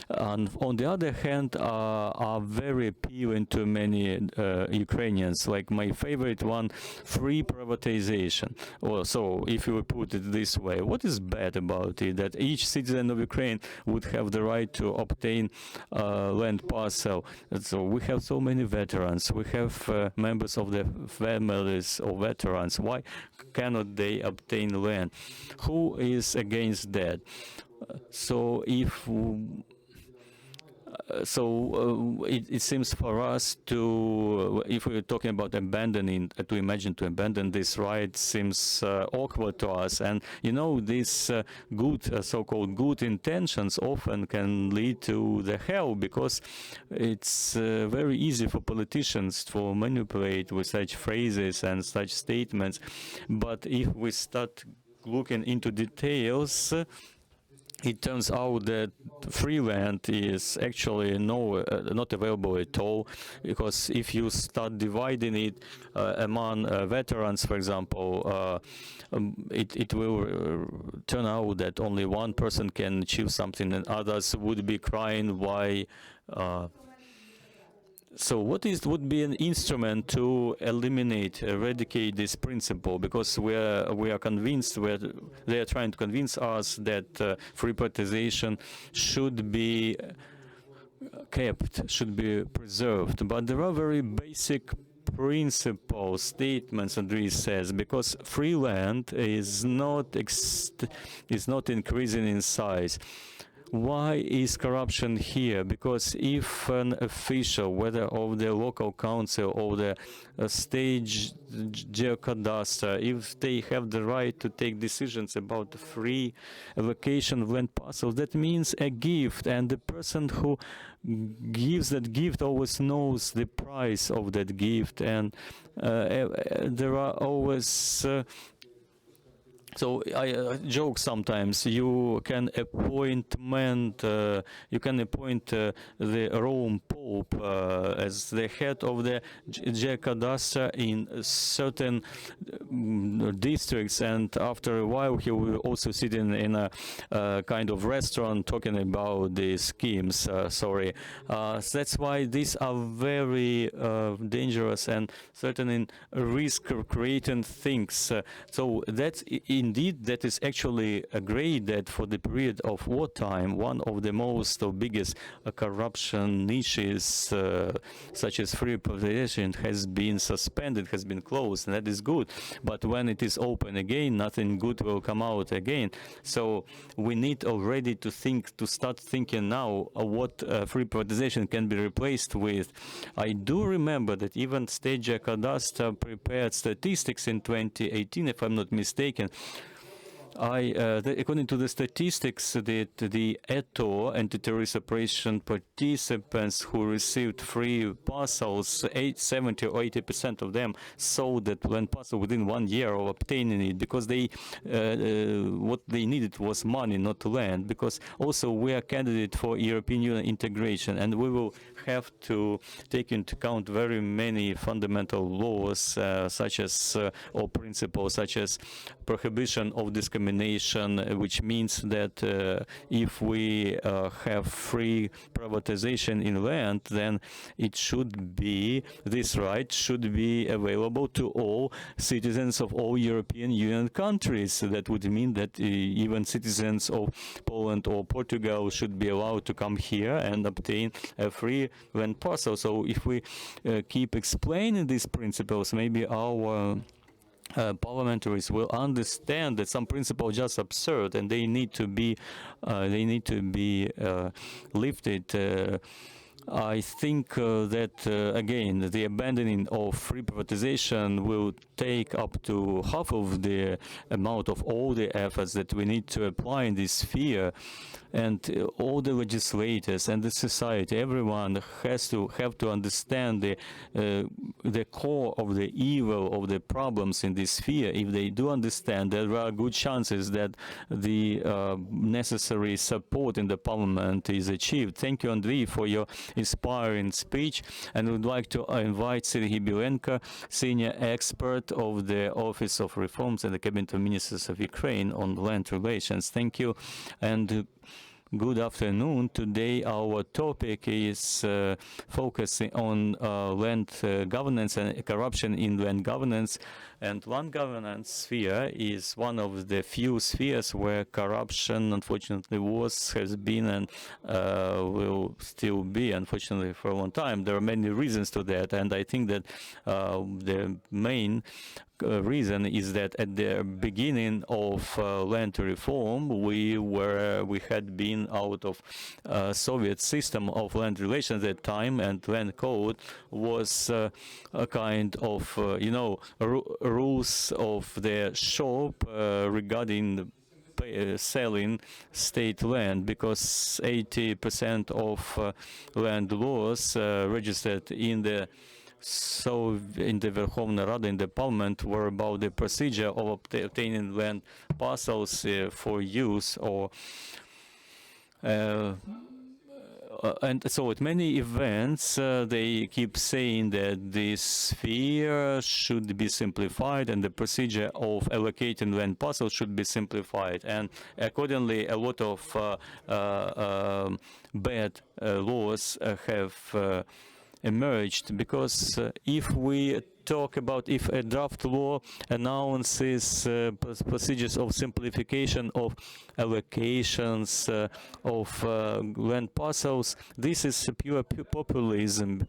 Speaker 1: on the other hand, are very appealing to many Ukrainians. Like my favorite one, free privatization. Well, so if you put it this way, what is bad about it? That each citizen of Ukraine would have the right to obtain land parcel. And so we have so many veterans. We have members of the families of veterans. Why cannot they obtain land? Who is against that? So if It seems for us to, if we're talking about abandoning, to imagine to abandon this right seems awkward to us. And these good, so-called good intentions often can lead to the hell, because it's very easy for politicians to manipulate with such phrases and such statements. But if we start looking into details, it turns out that free land is actually not available at all, because if you start dividing it among veterans, for example, it will turn out that only one person can achieve something and others would be crying why. So what would be an instrument to eradicate this principle? Because we are convinced, they are trying to convince us that free privatization should be kept, should be preserved. But there are very basic principle statements, Andrii says, because free land is not increasing in size. Why is corruption here? Because if an official, whether of the local council or the state Geodesy, if they have the right to take decisions about the free allocation of land parcels, that means a gift, and the person who gives that gift always knows the price of that gift, and there are always so I joke sometimes. You can appoint the Rome Pope as the head of the Cadastre in certain districts, and after a while he will also sit in a kind of restaurant talking about the schemes. That's why these are very dangerous and certainly risk-creating things. So that's indeed, that is actually agreed that for the period of wartime, one of the most or biggest corruption niches, such as free privatization, has been suspended, has been closed, and that is good. But when it is open again, nothing good will come out again. So we need already to start thinking now what free privatization can be replaced with. I do remember that even State Cadastre prepared statistics in 2018, if I'm not mistaken. According to the statistics, the ETO, anti-terrorist operation participants who received free parcels, 70 or 80% of them sold that land parcel within 1 year of obtaining it, because what they needed was money, not land. Because also we are candidate for European Union integration, and we will have to take into account very many fundamental laws, or principles such as prohibition of discrimination, which means that if we have free privatization in land, then this right should be available to all citizens of all European Union countries. That would mean that even citizens of Poland or Portugal should be allowed to come here and obtain a free land parcel. So if we keep explaining these principles, maybe our parliamentaries will understand that some principles are just absurd and they need to be lifted. I think that again, the abandoning of free privatization will take up to half of the amount of all the efforts that we need to apply in this sphere, and all the legislators and the society, everyone have to understand the core of the evil of the problems in this sphere. If they do understand, there are good chances that the necessary support in the parliament is achieved. Thank you, Andrii, for your inspiring speech, and would like to invite Serhii Bilenko, senior expert of the Office of Reforms and the Cabinet of Ministers of Ukraine on land relations. Thank you, and good afternoon. Today our topic is focusing on land governance and corruption in land governance, And land governance sphere is one of the few spheres where corruption, unfortunately, has been, and will still be, unfortunately, for a long time. There are many reasons to that, and I think that the main reason is that at the beginning of land reform, we had been out of Soviet system of land relations at that time, and land code was a kind of rules of the shop regarding selling state land, because 80% of land laws registered in the Verkhovna Rada, in the parliament, were about the procedure of obtaining land parcels for use, or and so at many events they keep saying that this sphere should be simplified and the procedure of allocating land parcels should be simplified, and accordingly a lot of bad laws have emerged, because if we talk about, if a draft law announces procedures of simplification of allocations of land parcels, this is pure populism.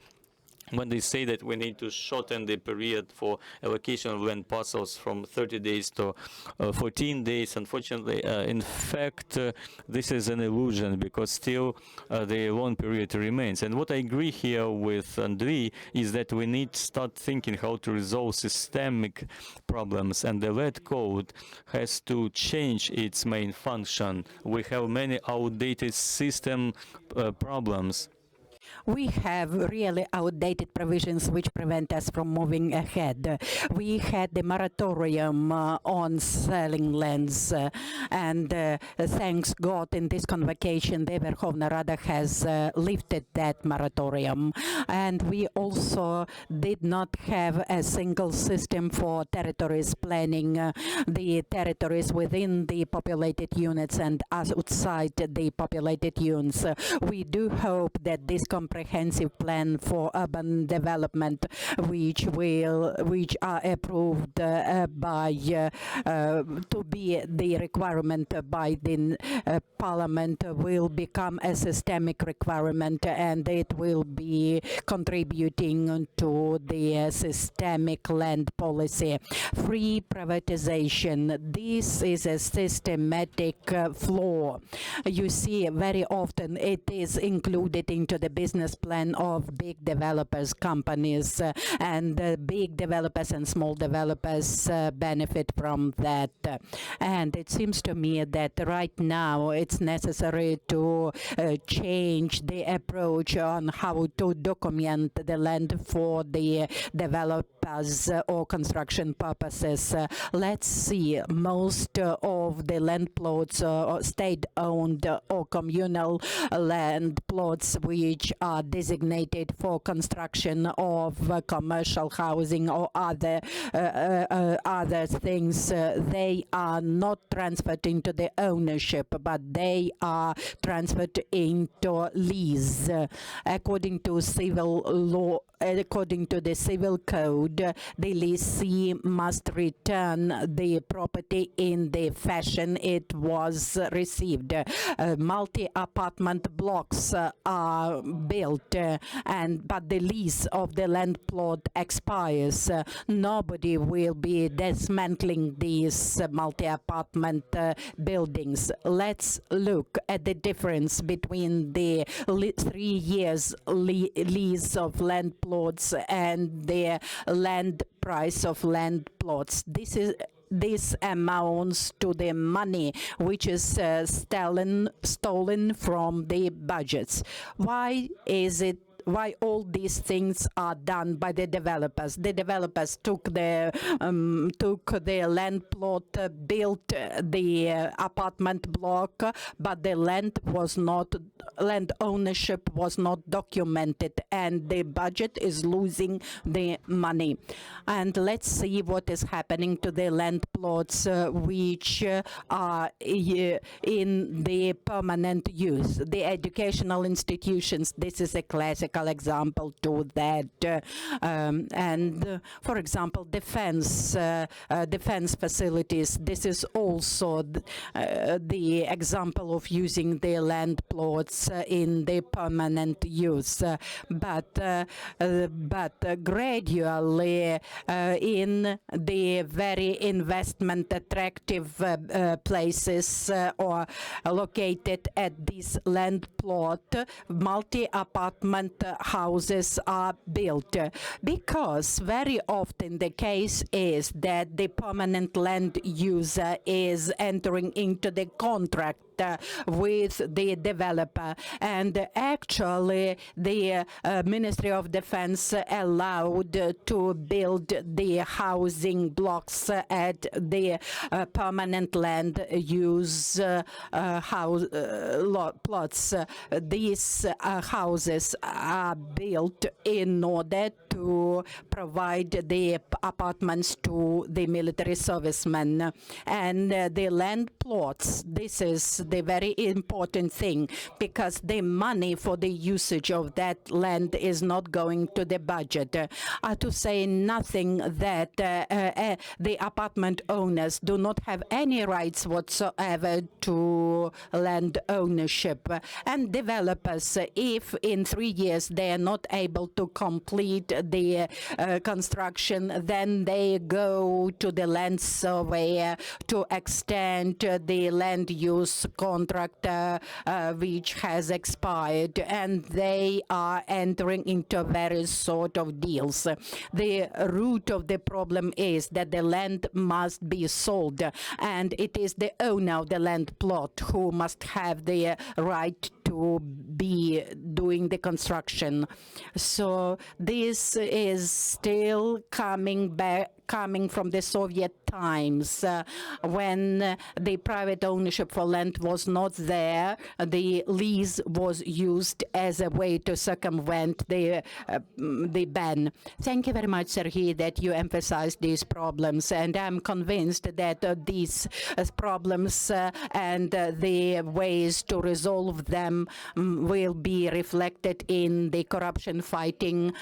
Speaker 1: When they say that we need to shorten the period for allocation of land parcels from 30 days to 14 days, unfortunately, in fact, this is an illusion, because still the long period remains. And what I agree here with Andrii is that we need to start thinking how to resolve systemic problems, and the land code has to change its main function. We have many outdated system problems.
Speaker 2: We have really outdated provisions which prevent us from moving ahead. We had the moratorium on selling lands, and thanks God in this convocation the Verkhovna Rada has lifted that moratorium. And we also did not have a single system for territories planning, the territories within the populated units and outside the populated units. We do hope that this comprehensive plan for urban development, which are approved by to be the requirement by the Parliament, will become a systemic requirement, and it will be contributing to the systemic land policy. Free privatization, this is a systematic flaw. You see, very often it is included into the business plan of big developers, companies, and big developers and small developers benefit from that. And it seems to me that right now it's necessary to change the approach on how to document the land for the developers or construction purposes. Let's see, most of the land plots, state-owned or communal land plots, which are designated for construction of commercial housing or other things, they are not transferred into the ownership, but they are transferred into lease. According to civil law, according to the civil code, the lessee must return the property in the fashion it was received. Multi-apartment blocks are built, but the lease of the land plot expires. Nobody will be dismantling these multi-apartment buildings. Let's look at the difference between the 3 years lease of land plots and the land price of land plots. This amounts to the money which is stolen from the budgets. Why is it? Why all these things are done by the developers? The developers took the land plot, built the apartment block, but the land ownership was not documented, and the budget is losing the money. And let's see what is happening to the land plots which are in the permanent use. The educational institutions, this is a classic typical example to that. For example, defense facilities. This is also the example of using the land plots in the permanent use. But gradually, in the very investment attractive places or located at this land plot, multi-apartment houses are built, because very often the case is that the permanent land user is entering into the contract with the developer, and actually the Ministry of Defense allowed to build the housing blocks at the permanent land use plots. These houses are built in order to provide the apartments to the military servicemen. And the land plots, this is the very important thing, because the money for the usage of that land is not going to the budget. To say nothing that the apartment owners do not have any rights whatsoever to land ownership. And developers, if in 3 years they are not able to complete the construction, then they go to the land surveyor to extend the land use contract which has expired, and they are entering into various sort of deals. The root of the problem is that the land must be sold, and it is the owner of the land plot who must have the right to be doing the construction. So this is still coming from the Soviet times, when the private ownership for land was not there. The lease was used as a way to circumvent the ban. Thank you very much, Serhii, that you emphasized these problems, and I'm convinced that these problems and the ways to resolve them will be reflected in the corruption fighting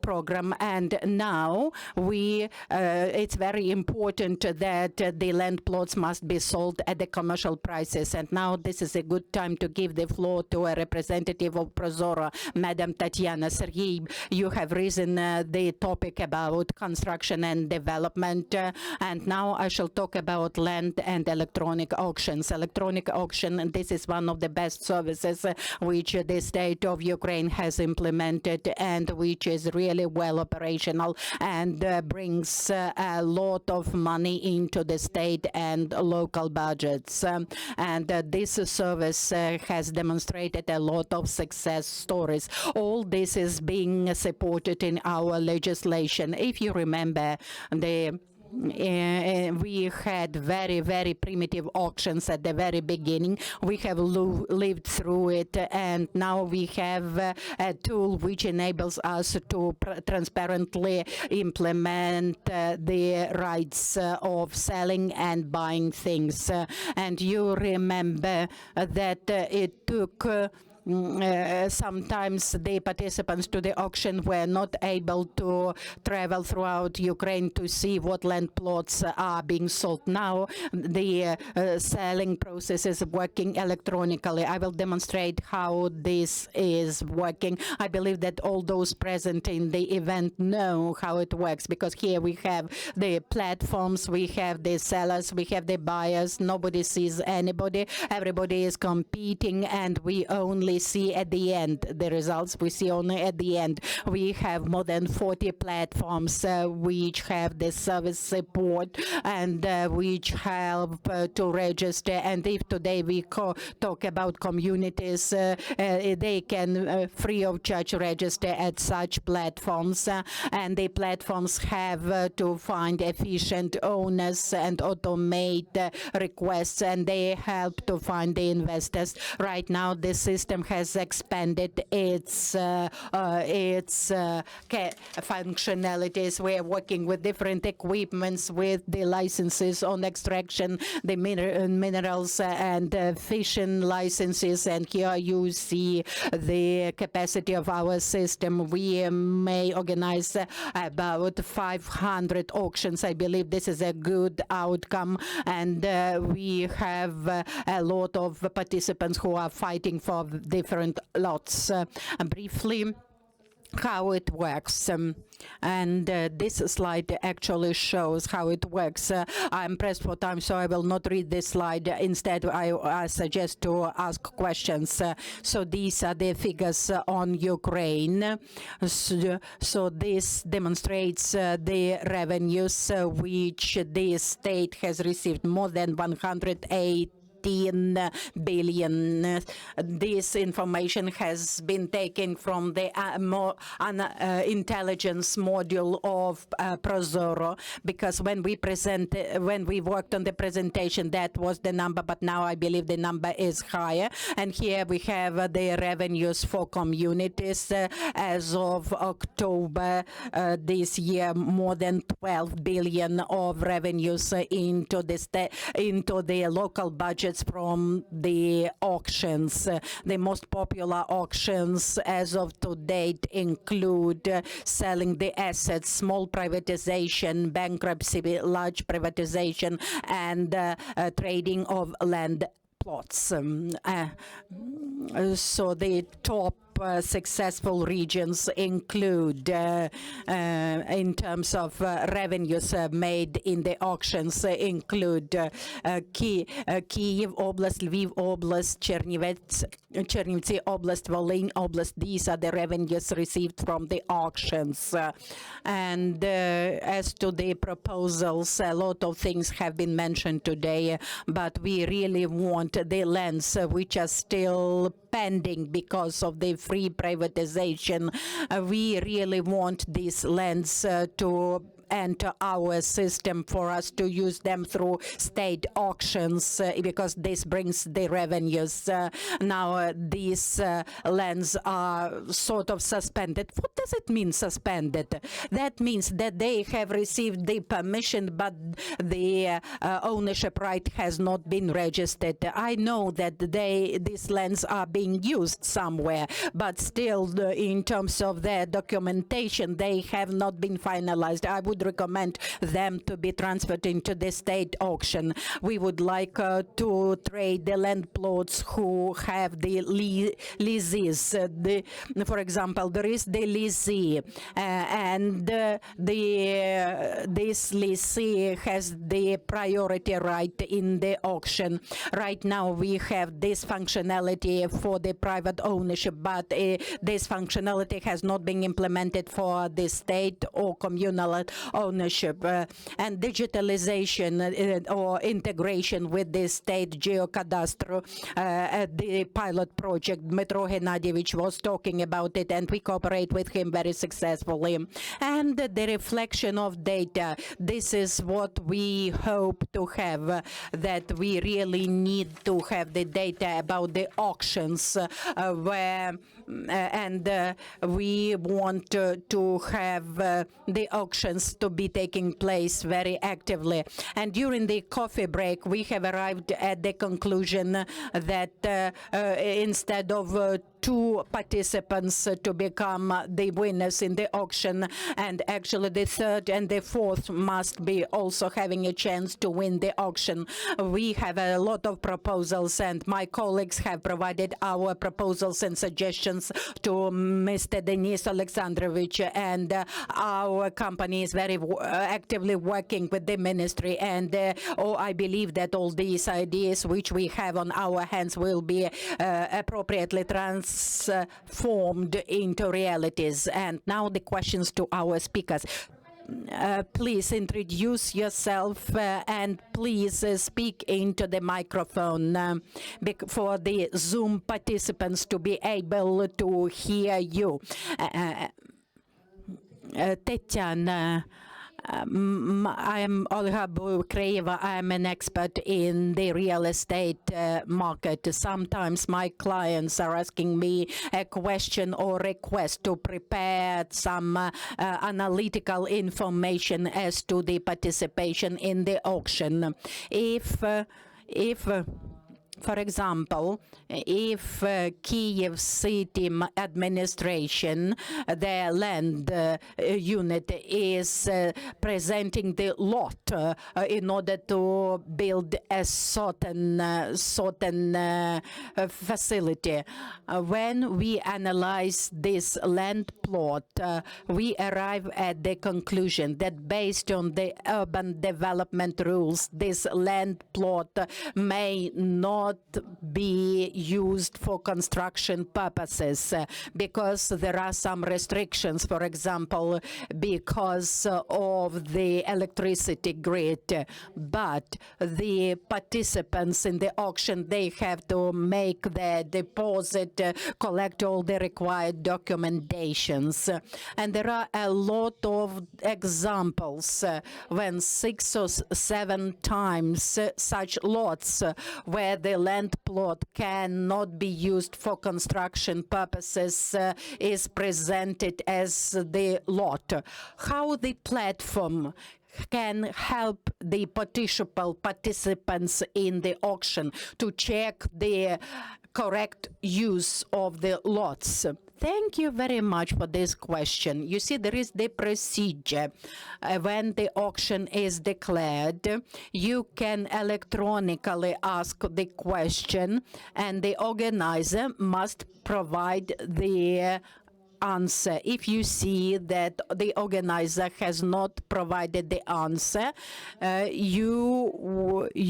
Speaker 2: program. And now it's very important that the land plots must be sold at the commercial prices. And now this is a good time to give the floor to a representative of Prozoro, Madam Tatiana. Serhii, you have risen the topic about construction and development, and now I shall talk about land and electronic auctions. Electronic auction, this is one of the best services which the state of Ukraine has implemented, and which is really well operational and brings a lot of money into the state and local budgets. And this service has demonstrated a lot of success stories. All this is being supported in our legislation. If you remember, we had very, very primitive auctions at the very beginning. We have lived through it, and now we have a tool which enables us to transparently implement the rights of selling and buying things. And you remember that it took sometimes the participants to the auction were not able to travel throughout Ukraine to see what land plots are being sold. Now the selling process is working electronically. I will demonstrate how this is working. I believe that all those present in the event know how it works, because here we have the platforms, we have the sellers, we have the buyers. Nobody sees anybody. Everybody is competing, and we only see at the end the results. We see only at the end. We have more than 40 platforms which have the service support and which help to register. And if today we talk about communities, they can free of charge register at such platforms, and the platforms have to find efficient owners and automate requests, and they help to find the investors. Right now the system has expanded its functionalities. We are working with different equipments, with the licenses on extraction, the minerals and fishing licenses. And here you see the capacity of our system. We may organize about 500 auctions. I believe this is a good outcome, and we have a lot of participants who are fighting for different lots. Briefly, how it works. This slide actually shows how it works. I'm pressed for time, so I will not read this slide. Instead, I suggest to ask questions. So these are the figures on Ukraine. So this demonstrates the revenues which the state has received, more than 108 billion. This information has been taken from the intelligence module of Prozoro, because when we worked on the presentation, that was the number, but now I believe the number is higher. And here we have the revenues for communities as of October this year, more than 12 billion of revenues into the local budgets from the auctions. The most popular auctions as of to date include selling the assets, small privatization, bankruptcy, large privatization, and trading of land plots. So the top successful regions include, in terms of revenues made in the auctions, include Kyiv Oblast, Lviv Oblast, Chernivtsi Oblast, Volyn Oblast. These are the revenues received from the auctions. And as to the proposals, a lot of things have been mentioned today, but we really want the lands which are still pending because of the free privatization. We really want these lands to enter our system for us to use them through state auctions, because this brings the revenues. Now these lands are sort of suspended. What does it mean, suspended? That means that they have received the permission, but the ownership right has not been registered. I know that these lands are being used somewhere, but still in terms of their documentation, they have not been finalized. I would recommend them to be transferred into the state auction. We would like to trade the land plots who have the leases. For example, there is the leasee, and this leasee has the priority right in the auction. Right now we have this functionality for the private ownership, but this functionality has not been implemented for the state or communal ownership. And digitalization or integration with the state Geocadastre, the pilot project, Dmytro was talking about it, and we cooperate with him very successfully. And the reflection of data, this is what we hope to have, that we really need to have the data about the auctions, we want to have the auctions to be taking place very actively. And during the coffee break, we have arrived at the conclusion that instead of 2 participants to become the winners in the auction, and actually the 3rd and the 4th must be also having a chance to win the auction. We have a lot of proposals, and my colleagues have provided our proposals and suggestions to Mr. Denis Alexandrovich, and our company is very actively working with the ministry, and I believe that all these ideas which we have on our hands will be appropriately transformed into realities. And now the questions to our speakers. Please introduce yourself and please speak into the microphone for the Zoom participants to be able to hear you. Tetiana, I'm Olga Bukreva. I'm an expert in the real estate market. Sometimes my clients are asking me a question or request to prepare some analytical information as to the participation in the auction. If for example, if Kiev city administration, their land unit is presenting the lot in order to build a certain facility. When we analyze this land plot, we arrive at the conclusion that based on the urban development rules, this land plot may not be used for construction purposes because there are some restrictions, for example, because of the electricity grid. But the participants in the auction, they have to make their deposit, collect all the required documentations. And there are a lot of examples when 6 or 7 times such lots where the land plot cannot be used for construction purposes is presented as the lot. How the platform can help the participants in the auction to check the correct use of the lots? Thank you very much for this question. You see, there is the procedure. When the auction is declared, you can electronically ask the question, and the organizer must provide the answer. If you see that the organizer has not provided the answer, you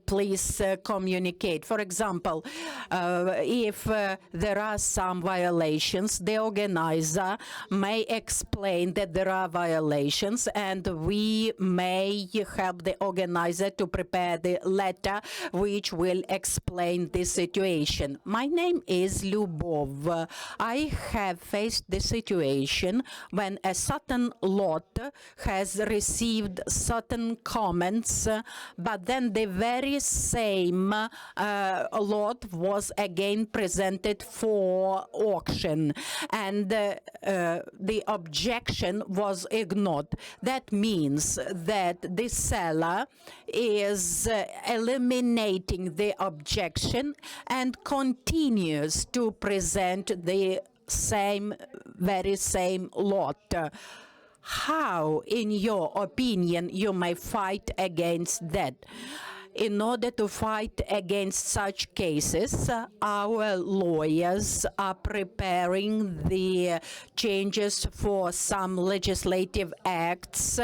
Speaker 2: please communicate. For example, if there are some violations, the organizer may explain that there are violations, and we may help the organizer to prepare the letter which will explain the situation. My name is Lyubov. I have faced the situation when a certain lot has received certain comments, but then the very same lot was again presented for auction, and the objection was ignored. That means that the seller is eliminating the objection and continues to present the very same lot. How, in your opinion, you may fight against that? In order to fight against such cases, our lawyers are preparing the changes for some legislative acts.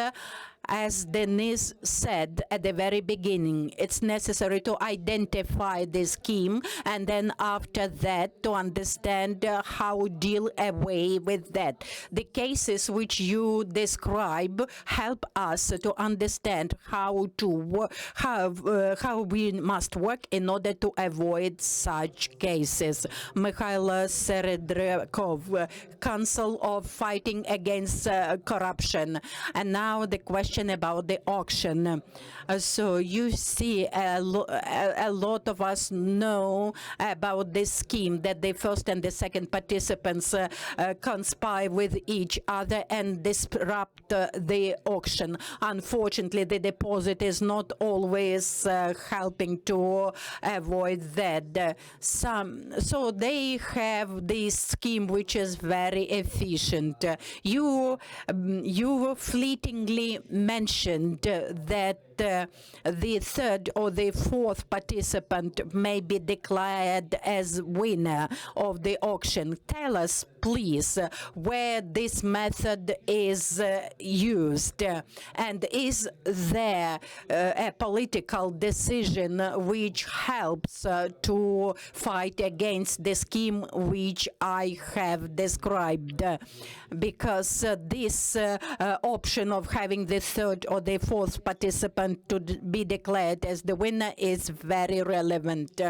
Speaker 2: As Denis said at the very beginning, it's necessary to identify the scheme and then after that to understand how deal away with that. The cases which you describe help us to understand how we must work in order to avoid such cases. Mikhail Seredryakov, Council of Fighting Against Corruption. And now the question about the auction. So you see a lot of us know about this scheme, that the first and the second participants conspire with each other and disrupt the auction. Unfortunately, the deposit is not always helping to avoid that. So they have this scheme which is very efficient. You fleetingly mentioned that the third or the fourth participant may be declared as winner of the auction. Tell us, please, where this method is used, and is there a political decision which helps to fight against the scheme which I have described? Because this option of having the third or the fourth participant participant to be declared as the winner is very relevant.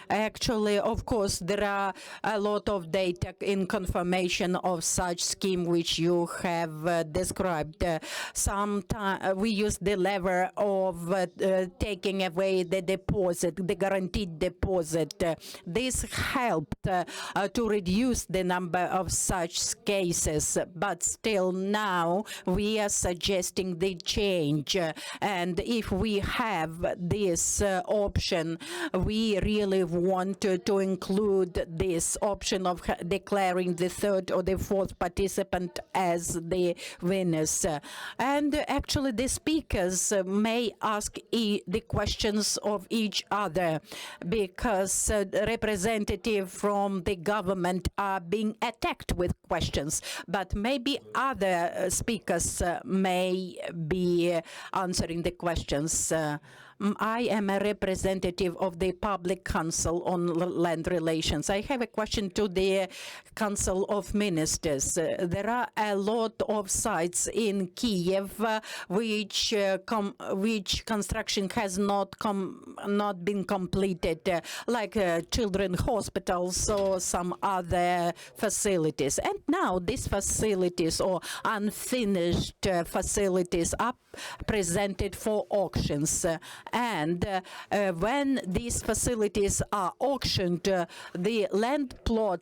Speaker 2: Actually, of course, there are a lot of data in confirmation of such scheme which you have described. Sometimes we use the lever of taking away the deposit, the guaranteed deposit. This helped to reduce the number of such cases, but still now we are suggesting the change. And if we have this option, we really want to include this option of declaring the third or the fourth participant as the winners. And actually the speakers may ask the questions of each other, because representatives from the government are being attacked with questions, but maybe other speakers may be answering the questions. I am a representative of the Public Council on Land Relations. I have a question to the Council of Ministers. There are a lot of sites in Kiev which construction has not been completed, like children's hospitals or some other facilities. And now these facilities or unfinished facilities are presented for auctions. And when these facilities are auctioned, the land plot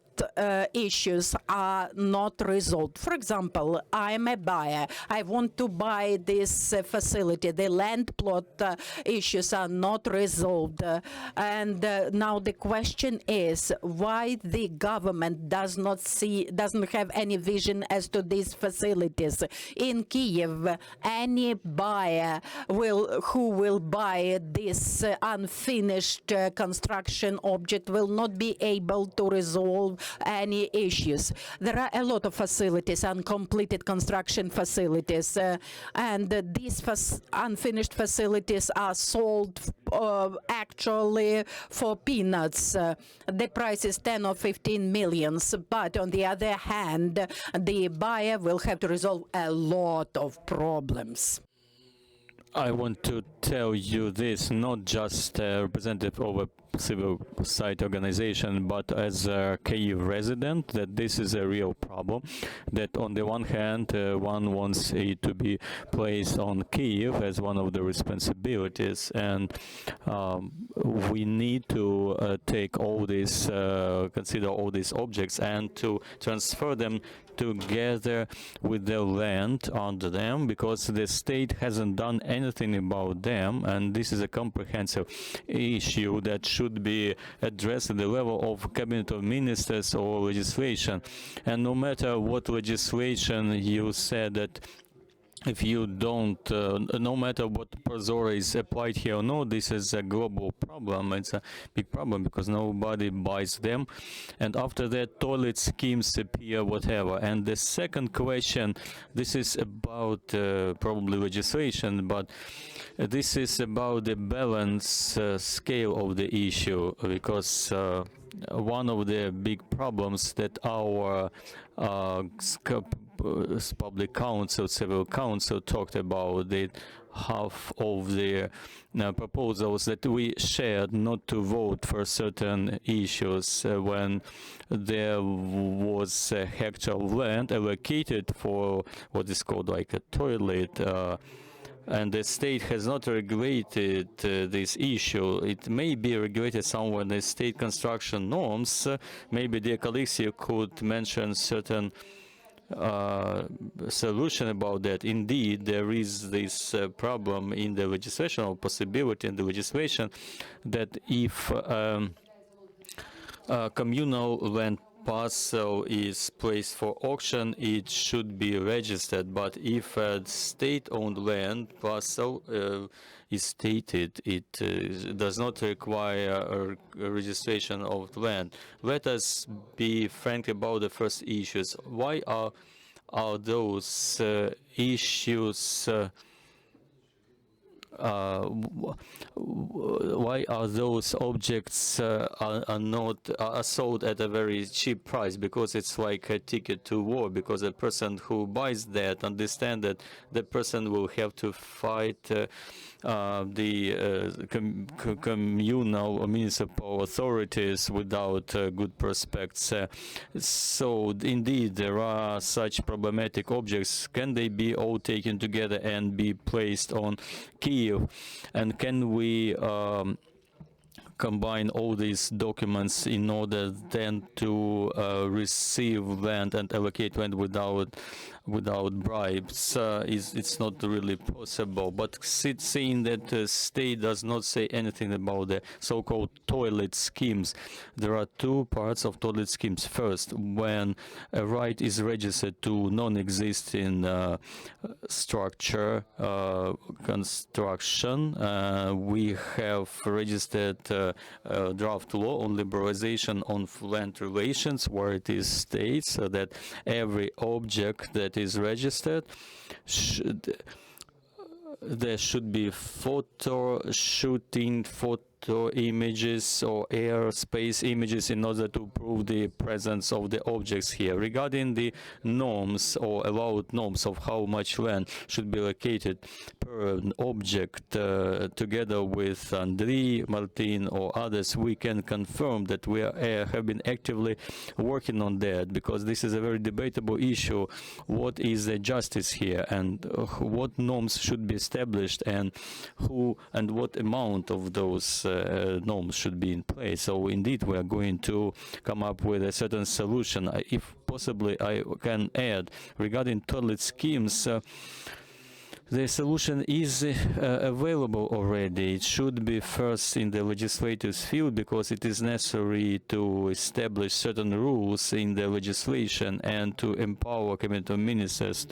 Speaker 2: issues are not resolved. For example, I am a buyer. I want to buy this facility. The land plot issues are not resolved. And now the question is why the government doesn't have any vision as to these facilities. In Kiev, any buyer who will buy this unfinished construction object will not be able to resolve any issues. There are a lot of facilities, uncompleted construction facilities, and these unfinished facilities are sold actually for peanuts. The price is 10 or 15 millions, but on the other hand, the buyer will have to resolve a lot of problems.
Speaker 1: I want to tell you this, not just a representative of a civil society organization, but as a Kyiv resident, that this is a real problem, that on the one hand, one wants it to be placed on Kyiv as one of the responsibilities, and we need to take all these, consider all these objects and to transfer them together with the land under them, because the state hasn't done anything about them, and this is a comprehensive issue that should be addressed at the level of Cabinet of Ministers or legislation. And no matter what legislation you said, that if you don't, no matter what Prozora is applied here or not, this is a global problem. It's a big problem because nobody buys them. And after that, toilet schemes appear, whatever. And the second question, this is about probably legislation, but this is about the balance scale of the issue, because one of the big problems that our public council, civil council talked about, that half of the proposals that we shared not to vote for certain issues when there was a hectare of land allocated for what is called like a toilet, and the state has not regulated this issue. It may be regulated somewhere in the state construction norms. Maybe, dear colleagues, you could mention certain solution about that. Indeed, there is this problem in the legislation, or possibility in the legislation, that if communal land parcel is placed for auction, it should be registered. But if a state-owned land parcel is stated, it does not require a registration of land. Let us be frank about the first issues. Why are those issues why are those objects are sold at a very cheap price? Because it's like a ticket to war. Because a person who buys that understand that the person will have to fight the communal or municipal authorities without good prospects. So indeed, there are such problematic objects. Can they be all taken together and be placed on Kiev? And can we combine all these documents in order then to receive land and allocate land without bribes? It's not really possible. But seeing that the state does not say anything about the so-called toilet schemes, there are two parts of toilet schemes. First, when a right is registered to non-existing structure construction, we have registered draft law on liberalization of land relations, where it is states that every object that is registered there should be photo shooting, photo images or airspace images in order to prove the presence of the objects here. Regarding the norms or allowed norms of how much land should be located per object, together with Andrii Martyn or others, we can confirm that we have been actively working on that, because this is a very debatable issue. What is the justice here, and what norms should be established, and who and what amount of those norms should be in place? So indeed, we are going to come up with a certain solution. If possibly, I can add regarding toilet schemes. The solution is available already. It should be first in the legislature's field, because it is necessary to establish certain rules in the legislation and to empower cabinet of ministers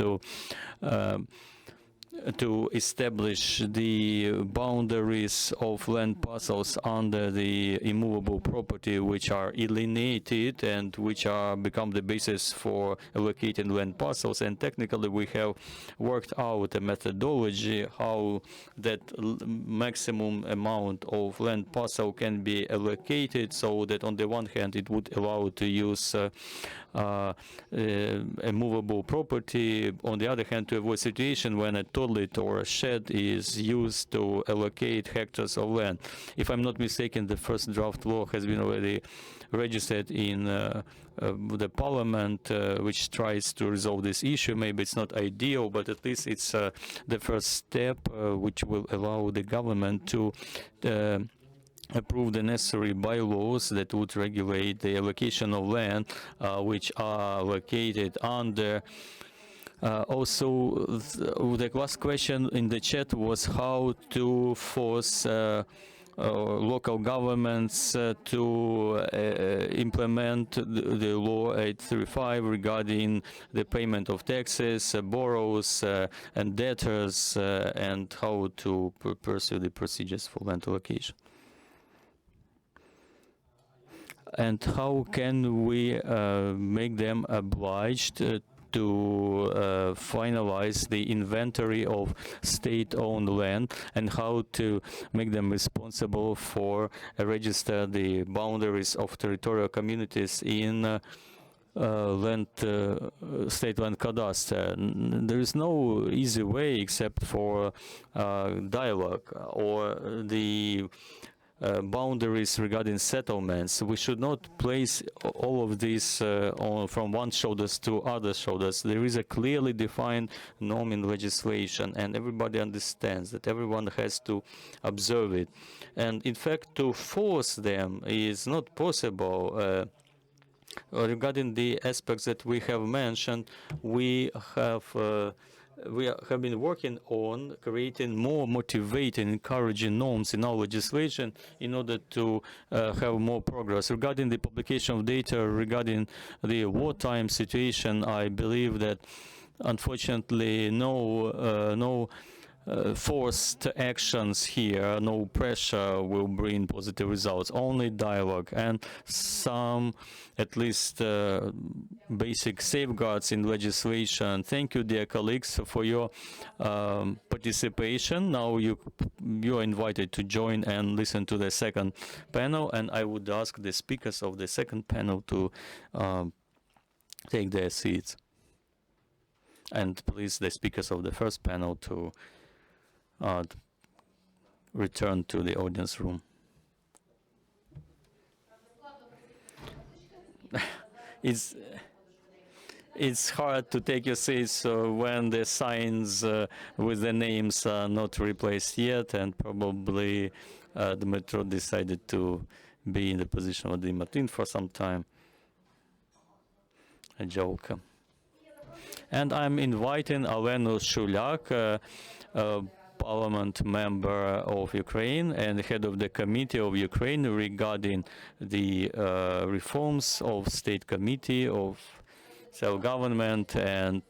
Speaker 1: to establish the boundaries of land parcels under the immovable property, which are alienated and which are become the basis for allocating land parcels. And technically, we have worked out a methodology how that maximum amount of land parcel can be allocated, so that on the one hand it would allow to use a movable property, on the other hand to avoid situation when a toilet or a shed is used to allocate hectares of land. If I'm not mistaken, the first draft law has been already registered in the parliament, which tries to resolve this issue. Maybe it's not ideal, but at least it's the first step which will allow the government to approve the necessary bylaws that would regulate the allocation of land which are located under. Also, the last question in the chat was how to force local governments to implement the law 835 regarding the payment of taxes, borrowers and debtors, and how to pursue the procedures for land allocation. And how can we make them obliged to finalize the inventory of state-owned land, and how to make them responsible for register the boundaries of territorial communities in state land cadastre? There is no easy way except for dialogue or the boundaries regarding settlements. We should not place all of this from one shoulders to other shoulders. There is a clearly defined norm in legislation, and everybody understands that everyone has to observe it. And in fact, to force them is not possible. Regarding the aspects that we have mentioned, we have been working on creating more motivating, encouraging norms in our legislation in order to have more progress. Regarding the publication of data regarding the wartime situation, I believe that unfortunately no forced actions here. No pressure will bring positive results. Only dialogue and some, at least, basic safeguards in legislation. Thank you, dear colleagues, for your participation. Now you are invited to join and listen to the second panel, and I would ask the speakers of the second panel to take their seats. And please, the speakers of the first panel to return to the audience room. It's hard to take your seats when the signs with the names are not replaced yet, and probably Dmytro decided to be in the position of Andrii Martyn for some time. A joke. And I'm inviting Alenu Shulyak, parliament member of Ukraine and head of the committee of Ukraine regarding the reforms of state committee of self-government and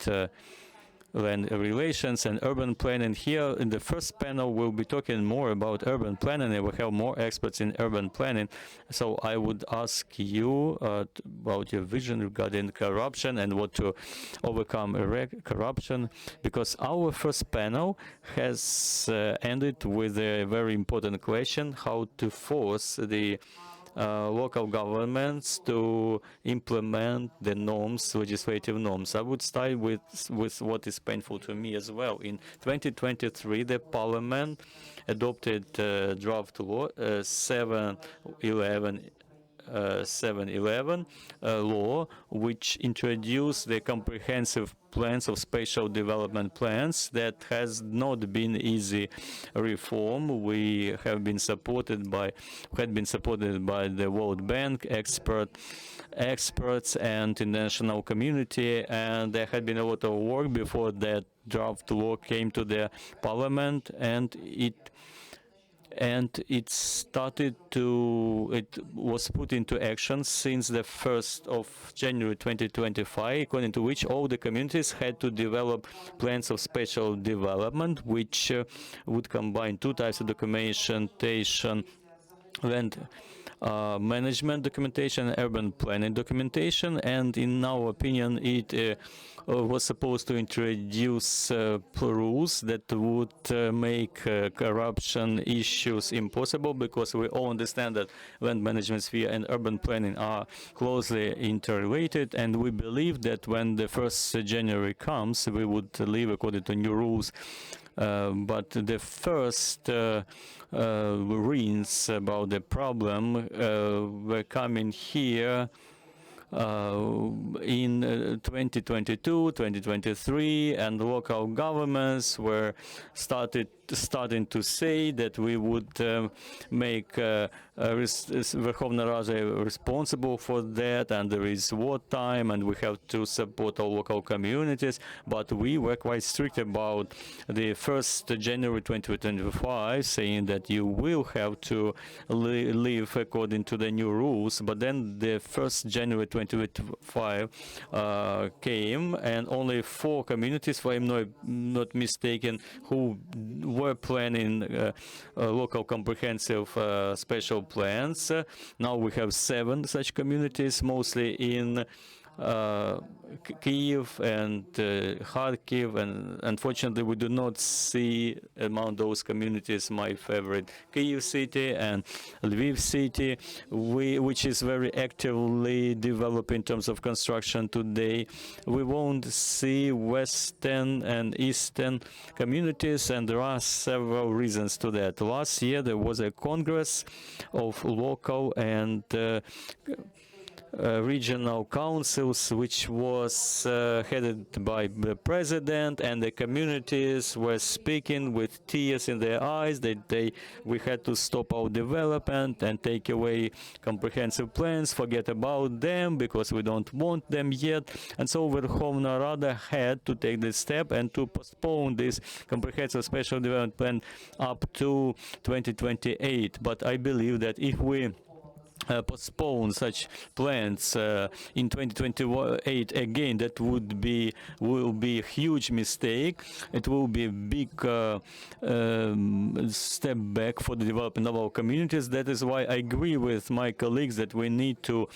Speaker 1: land relations and urban planning. Here in the first panel we'll be talking more about urban planning, and we'll have more experts in urban planning. So I would ask you about your vision regarding corruption and what to overcome corruption, because our first panel has ended with a very important question: how to force the local governments to implement the norms, legislative norms. I would start with what is painful to me as well. In 2023, the parliament adopted draft law 711 law, which introduced the comprehensive plans of spatial development plans. That has not been easy reform. We have been supported by the World Bank experts and international community, and there had been a lot of work before that draft law came to the parliament, and it was put into action since the 1st of January 2025, according to which all the communities had to develop plans of spatial development, which would combine two types of documentation: land management documentation and urban planning documentation. And in our opinion, it was supposed to introduce rules that would make corruption issues impossible, because we all understand that land management sphere and urban planning are closely interrelated, and we believe that when the 1st January comes, we would live according to new rules. But the first reins about the problem were coming here in 2022, 2023, and local governments were starting to say that we would make Verkhovna Rada responsible for that, and there is wartime, and we have to support our local communities. But we were quite strict about the 1st January 2025, saying that you will have to live according to the new rules. But then the 1st January 2025 came, and only 4 communities, if I'm not mistaken, who were planning local comprehensive special plans. Now we have 7 such communities, mostly in Kyiv and Kharkiv, and unfortunately we do not see among those communities my favorite Kyiv city and Lviv city, which is very actively developed in terms of construction today. We won't see western and eastern communities, and there are several reasons to that. Last year there was a congress of local and regional councils, which was headed by the president, and the communities were speaking with tears in their eyes that we had to stop our development and take away comprehensive plans, forget about them because we don't want them yet. And so Verkhovna Rada had to take this step and to postpone this comprehensive special development plan up to 2028. But I believe that if we postpone such plans in 2028 again, that will be a huge mistake. It will be a big step back for the development of our communities. That is why I agree with my colleagues that we need to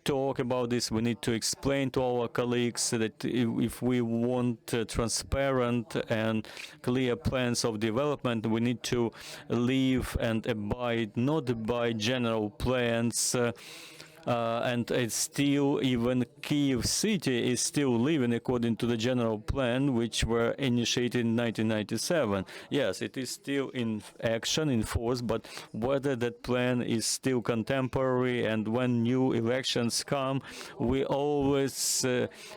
Speaker 1: talk about this. We need to explain to our colleagues that if we want transparent and clear plans of development, we need to live and abide not by general plans. And it's still, even Kyiv city is still living according to the general plan, which were initiated in 1997. Yes, it is still in action, in force, but whether that plan is still contemporary, and when new elections come, we always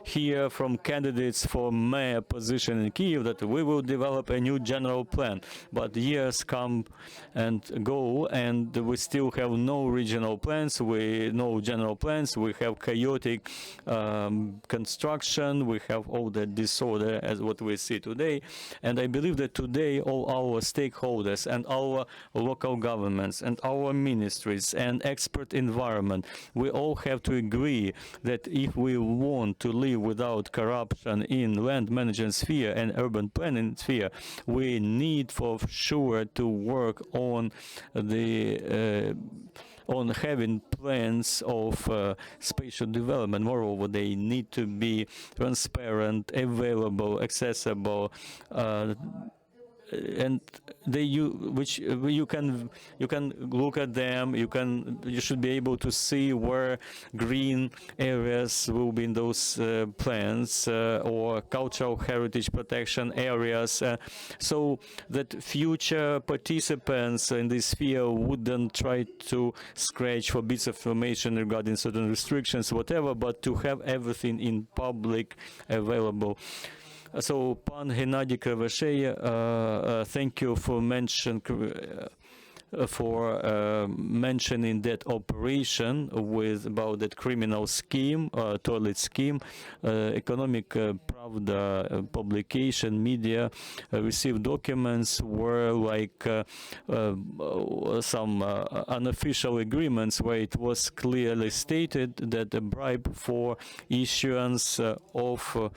Speaker 1: hear from candidates for mayor position in Kyiv that we will develop a new general plan. But years come and go, and we still have no regional plans, no general plans. We have chaotic construction, we have all that disorder as what we see today. And I believe that today all our stakeholders and our local governments and our ministries and expert environment, we all have to agree that if we want to live without corruption in land management sphere and urban planning sphere, we need for sure to work on the on having plans of spatial development. Moreover, they need to be transparent, available, accessible, and which you can look at them. You should be able to see where green areas will be in those plans, or cultural heritage protection areas, so that future participants in this sphere wouldn't try to scratch for bits of information regarding certain restrictions, whatever, but to have everything in public available. So, Pan Gennady Krivosheya, thank you for mentioning that operation about that criminal scheme, toilet scheme. Economic Pravda publication, media received documents where like some unofficial agreements where it was clearly stated that a bribe for issuance of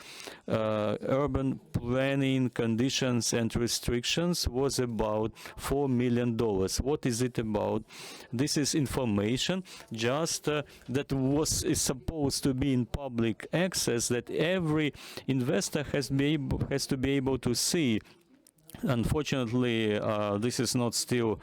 Speaker 1: urban planning conditions and restrictions was about $4 million. What is it about? This is information just that is supposed to be in public access, that every investor has to be able to see. Unfortunately, this is not still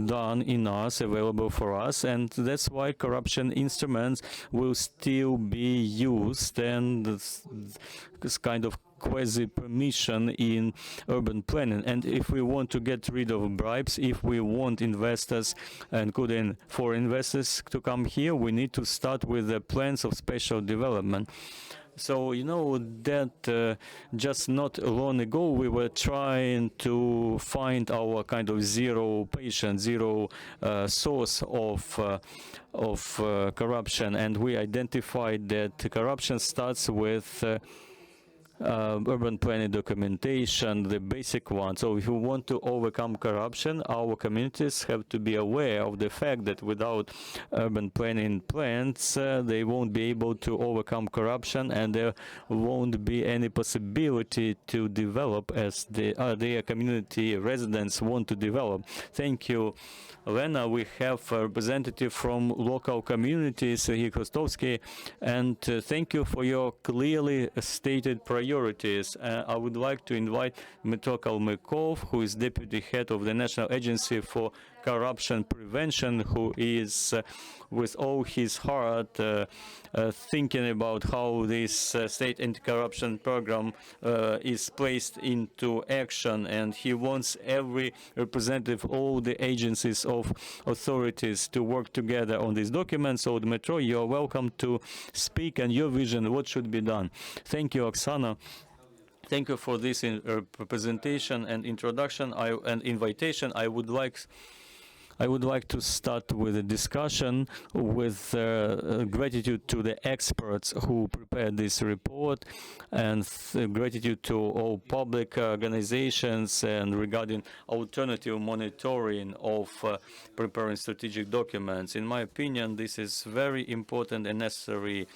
Speaker 1: done available for us, and that's why corruption instruments will still be used, and this kind of quasi-permission in urban planning. And if we want to get rid of bribes, if we want investors, including foreign investors, to come here, we need to start with the plans of special development. So, you know, that just not long ago we were trying to find our kind of zero patient, zero source of corruption, and we identified that corruption starts with urban planning documentation, the basic one. So if you want to overcome corruption, our communities have to be aware of the fact that without urban planning plans, they won't be able to overcome corruption, and there won't be any possibility to develop as their community residents want to develop. Thank you, Lena. We have a representative from local communities, Serhii Bilenko, and thank you for your clearly stated priorities. I would like to invite Dmytro Kalmykov, who is Deputy Head of the National Agency for Corruption Prevention, who is with all his heart thinking about how this state anti-corruption program is placed into action, and he wants every representative, all the agencies of authorities to work together on this document. So, Dmytro, you're welcome to speak and your vision, what should be done. Thank you, Oksana. Thank you for this presentation and introduction and invitation. I would like I would like to start with a discussion with gratitude to the experts who prepared this report, and gratitude to all public organizations and regarding alternative monitoring of preparing strategic documents. In my opinion, this is very important and necessary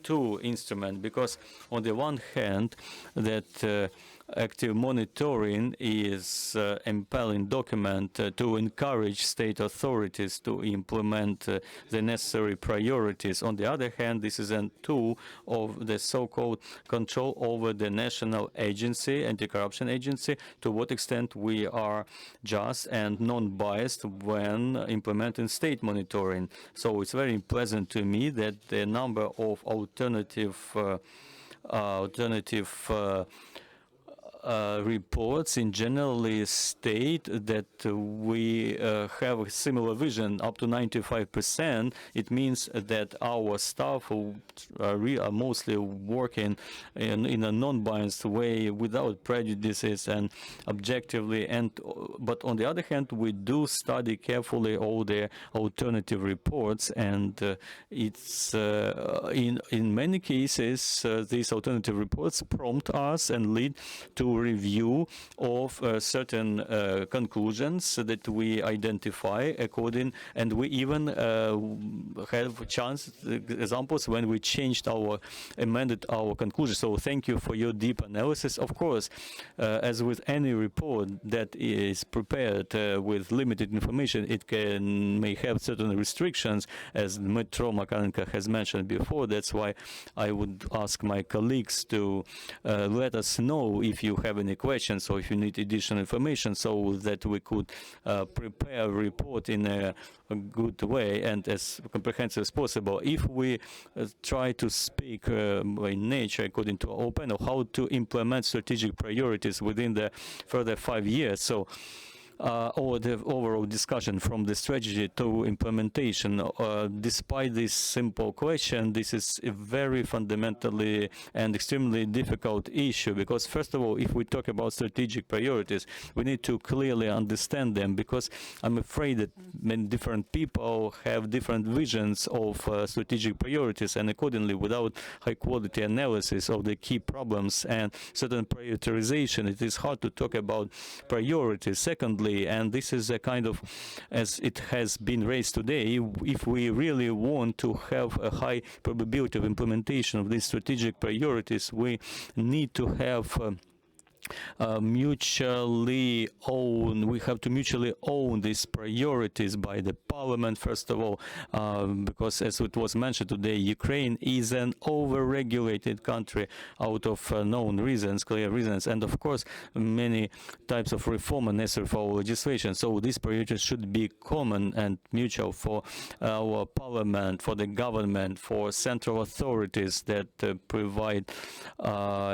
Speaker 1: tool instrument, because on the one hand that active monitoring is impelling document to encourage state authorities to implement the necessary priorities. On the other hand, this is a tool of the so-called control over the national agency, anti-corruption agency, to what extent we are just and non-biased when implementing state monitoring. So it's very pleasant to me that the number of alternative reports in generally state that we have a similar vision up to 95%. It means that our staff are mostly working in a non-biased way, without prejudices and objectively. But on the other hand, we do study carefully all the alternative reports, and it's in many cases these alternative reports prompt us and lead to review of certain conclusions that we identify according, and we even have examples when we amended our conclusions. So thank you for your deep analysis. Of course, as with any report that is prepared with limited information, it may have certain restrictions, as Dmytro Makarenko has mentioned before. That's why I would ask my colleagues to let us know if you have any questions or if you need additional information, so that we could prepare a report in a good way and as comprehensive as possible. If we try to speak by nature according to our panel, how to implement strategic priorities within the further 5 years, so or the overall discussion from the strategy to implementation. Despite this simple question, this is a very fundamentally and extremely difficult issue, because first of all, if we talk about strategic priorities, we need to clearly understand them, because I'm afraid that many different people have different visions of strategic priorities, and accordingly, without high quality analysis of the key problems and certain prioritization, it is hard to talk about priorities. Secondly, and this is a kind of, as it has been raised today, if we really want to have a high probability of implementation of these strategic priorities, we need to have mutually own. We have to mutually own these priorities by the parliament, first of all, because as it was mentioned today, Ukraine is an over-regulated country out of known reasons, clear reasons, and of course many types of reform are necessary for our legislation. So these priorities should be common and mutual for our parliament, for the government, for central authorities that provide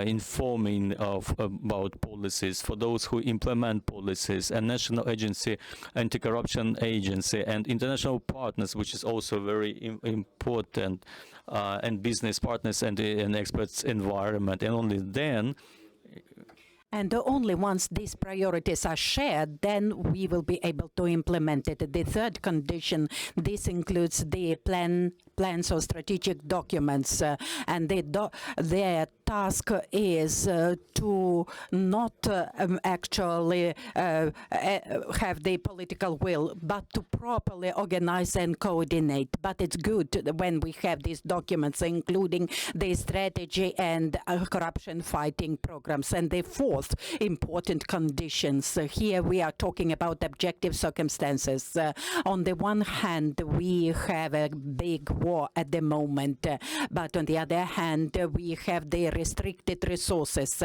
Speaker 1: informing about policies, for those who implement policies, and national agency, anti-corruption agency, and international partners, which is also very important, and business partners and experts environment. And only then,
Speaker 2: and only once these priorities are shared, then we will be able to implement it. The third condition, this includes the plans or strategic documents, and their task is to not actually have the political will, but to properly organize and coordinate. But it's good when we have these documents, including the strategy and corruption fighting programs. And the fourth important conditions, here we are talking about objective circumstances. On the one hand, we have a big war at the moment, but on the other hand, we have the restricted resources.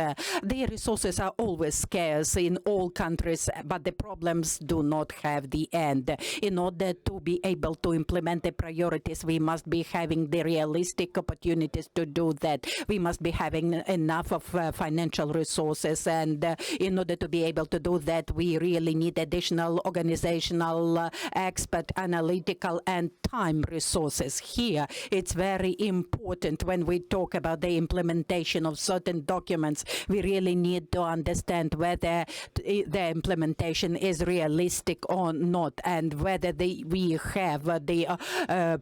Speaker 2: The resources are always scarce in all countries, but the problems do not have the end. In order to be able to implement the priorities, we must be having the realistic opportunities to do that. We must be having enough of financial resources, and in order to be able to do that, we really need additional organizational, expert, analytical, and time resources. Here, it's very important when we talk about the implementation of certain documents. We really need to understand whether the implementation is realistic or not, and whether we have the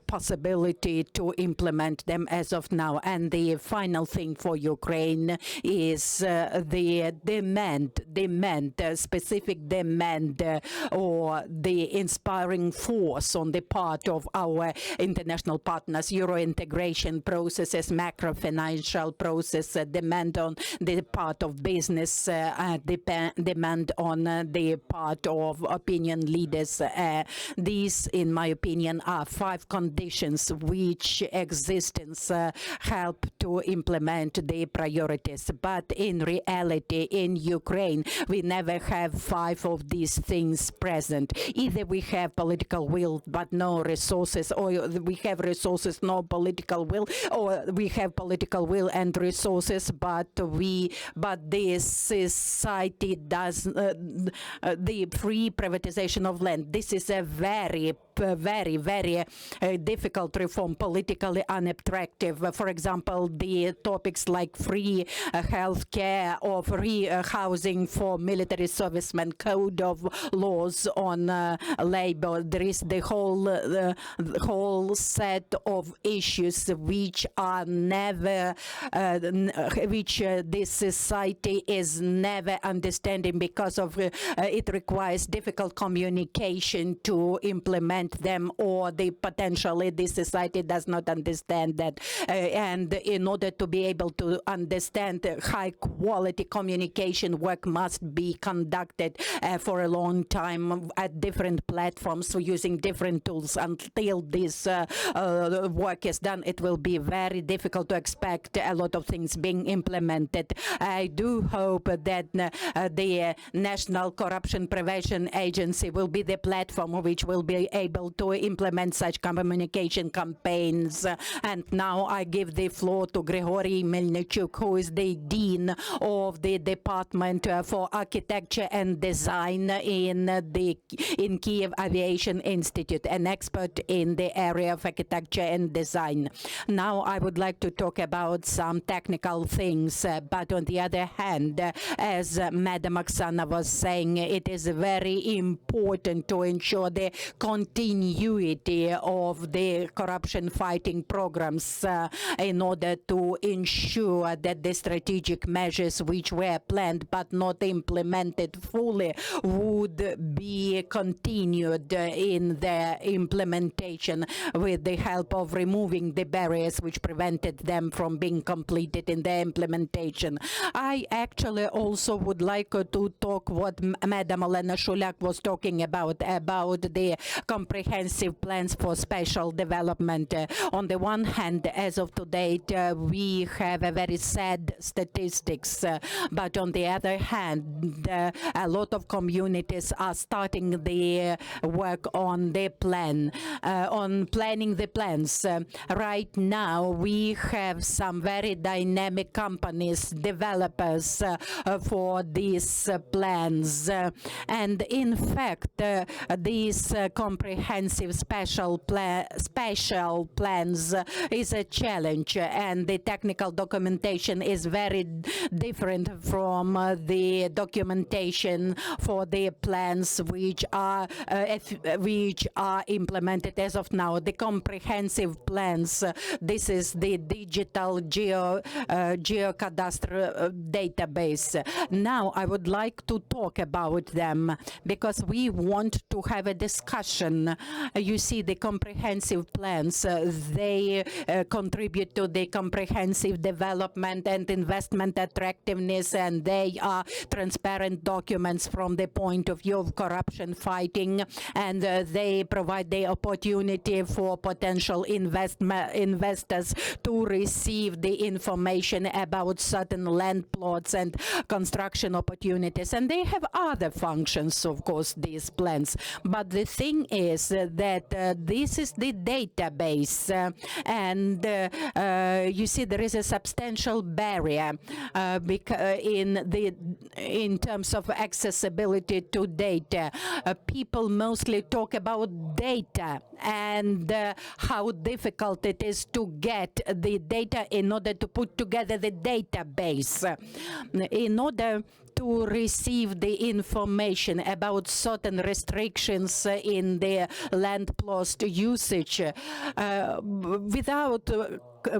Speaker 2: possibility to implement them as of now. And the final thing for Ukraine is the specific demand or the inspiring force on the part of our international partners, Euro integration processes, macro-financial process, demand on the part of business, demand on the part of opinion leaders. These, in my opinion, are 5 conditions which existence help to implement the priorities. But in reality, in Ukraine, we never have 5 of these things present. Either we have political will but no resources, or we have resources, no political will, or we have political will and resources, but this society does the free privatization of land. This is a very difficult reform, politically unattractive. For example, the topics like free health care or free housing for military servicemen, code of laws on labor. There is the whole set of issues which are never, which this society is never understanding because of it requires difficult communication to implement them, or potentially this society does not understand that. And in order to be able to understand high quality communication work must be conducted for a long time at different platforms using different tools. Until this work is done, it will be very difficult to expect a lot of things being implemented. I do hope that the National Corruption Prevention Agency will be the platform which will be able to implement such communication campaigns. And now I give the floor to Grigory Melnichuk, who is the Dean of the Department for Architecture and Design in Kiev Aviation Institute, an expert in the area of architecture and design. Now I would like to talk about some technical things, but on the other hand, as Madam Oksana was saying, it is very important to ensure the continuity of the corruption fighting programs in order to ensure that the strategic measures which were planned but not implemented fully would be continued in their implementation with the help of removing the barriers which prevented them from being completed in their implementation. I actually also would like to talk what Madam Olena Shulyak was talking about the comprehensive plans for special development. On the one hand, as of today, we have a very sad statistics, but on the other hand, a lot of communities are starting the work on the plan, on planning the plans. Right now, we have some very dynamic companies, developers for these plans, and in fact, these comprehensive special plans is a challenge, and the technical documentation is very different from the documentation for the plans which are implemented as of now. The comprehensive plans, this is the digital Geocadastre database. Now I would like to talk about them because we want to have a discussion. You see, the comprehensive plans, they contribute to the comprehensive development and investment attractiveness, and they are transparent documents from the point of view of corruption fighting, and they provide the opportunity for potential investors to receive the information about certain land plots and construction opportunities. And they have other functions, of course, these plans. But the thing is that this is the database, and you see there is a substantial barrier in terms of accessibility to data. People mostly talk about data, and how difficult it is to get the data in order to put together the database. In order to receive the information about certain restrictions in the land plot usage,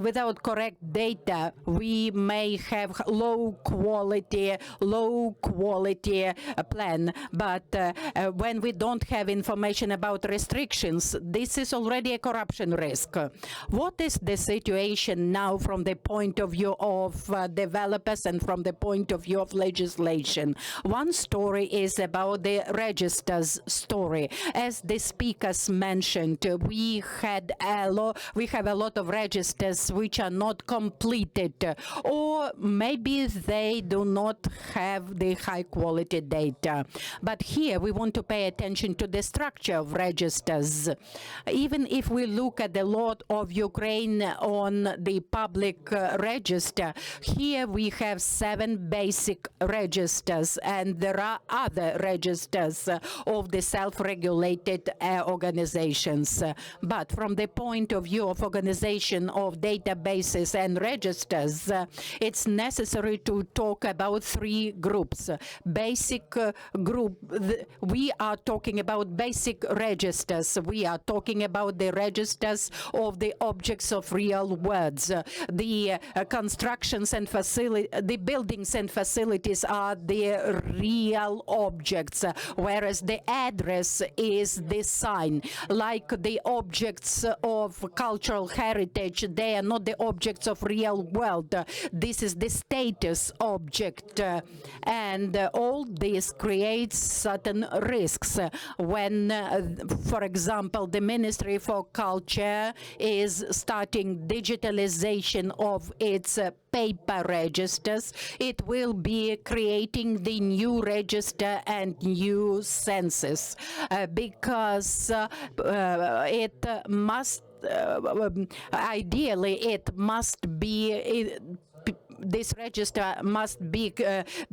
Speaker 2: without correct data, we may have low quality plan. But when we don't have information about restrictions, this is already a corruption risk. What is the situation now from the point of view of developers and from the point of view of legislation? One story is about the registers story. As the speakers mentioned, we have a lot of registers which are not completed, or maybe they do not have the high quality data. But here we want to pay attention to the structure of registers. Even if we look at the lot of Ukraine on the public register, here we have 7 basic registers, and there are other registers of the self-regulated organizations. But from the point of view of organization of databases and registers, it's necessary to talk about 3 groups. Basic group, we are talking about basic registers. We are talking about the registers of the objects of real words. The constructions and the buildings and facilities are the real objects, whereas the address is the sign. Like the objects of cultural heritage, they are not the objects of real world. This is the status object, and all this creates certain risks. When, for example, the Ministry for Culture is starting digitalization of its paper registers, it will be creating the new register and new census, because it must ideally it must be this register must be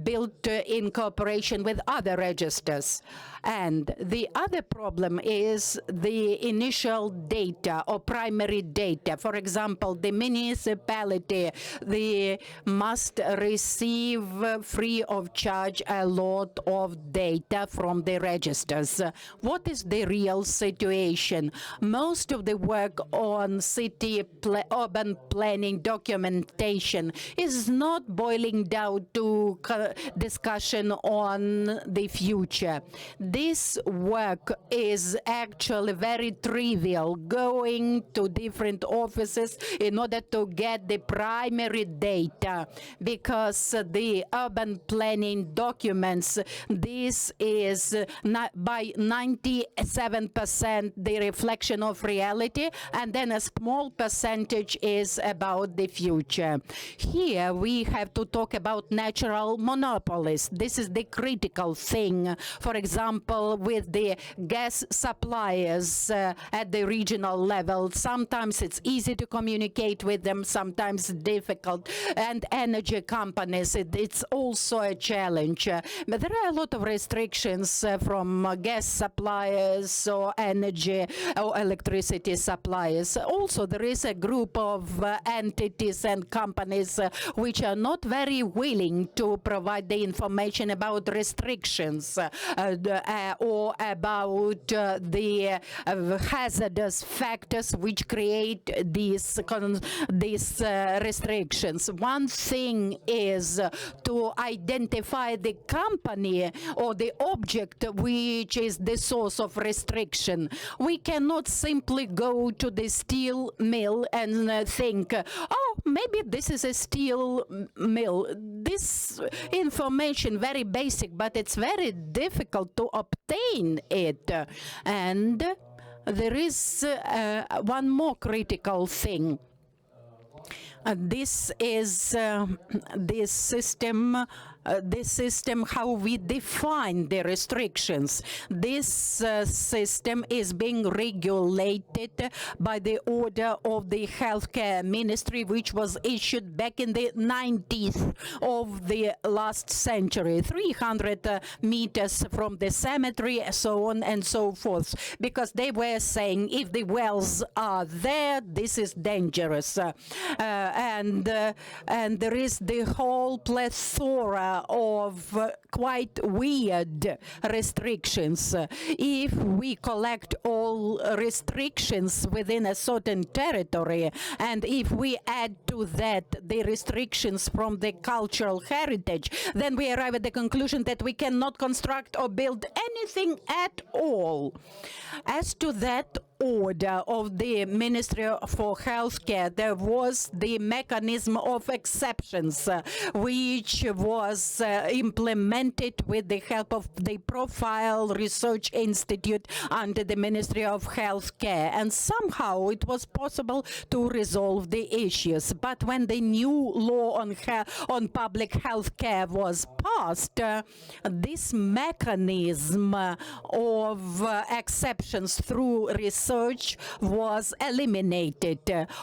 Speaker 2: built in cooperation with other registers. And the other problem is the initial data or primary data. For example, the municipality, they must receive free of charge a lot of data from the registers. What is the real situation? Most of the work on city urban planning documentation is not boiling down to discussion on the future. This work is actually very trivial, going to different offices in order to get the primary data, because the urban planning documents, this is by 97% the reflection of reality, and then a small percentage is about the future. Here we have to talk about natural monopolies. This is the critical thing. For example, with the gas suppliers at the regional level, sometimes it's easy to communicate with them, sometimes difficult, and energy companies, it's also a challenge. But there are a lot of restrictions from gas suppliers or energy or electricity suppliers. Also, there is a group of entities and companies which are not very willing to provide the information about restrictions or about the hazardous factors which create these restrictions. One thing is to identify the company or the object which is the source of restriction. We cannot simply go to the steel mill and think, oh, maybe this is a steel mill. This information, very basic, but it's very difficult to obtain it. And there is one more critical thing. This is this system this system, how we define the restrictions. This system is being regulated by the order of the Healthcare Ministry, which was issued back in the 90s of the last century, 300 meters from the cemetery, so on and so forth, because they were saying if the wells are there, this is dangerous. And there is the whole plethora of quite weird restrictions. If we collect all restrictions within a certain territory, and if we add to that the restrictions from the cultural heritage, then we arrive at the conclusion that we cannot construct or build anything at all. As to that order of the Ministry for Healthcare, there was the mechanism of exceptions, which was implemented with the help of the Profile Research Institute under the Ministry of Healthcare, and somehow it was possible to resolve the issues. But when the new law on public health care was passed, this mechanism of exceptions through research was eliminated.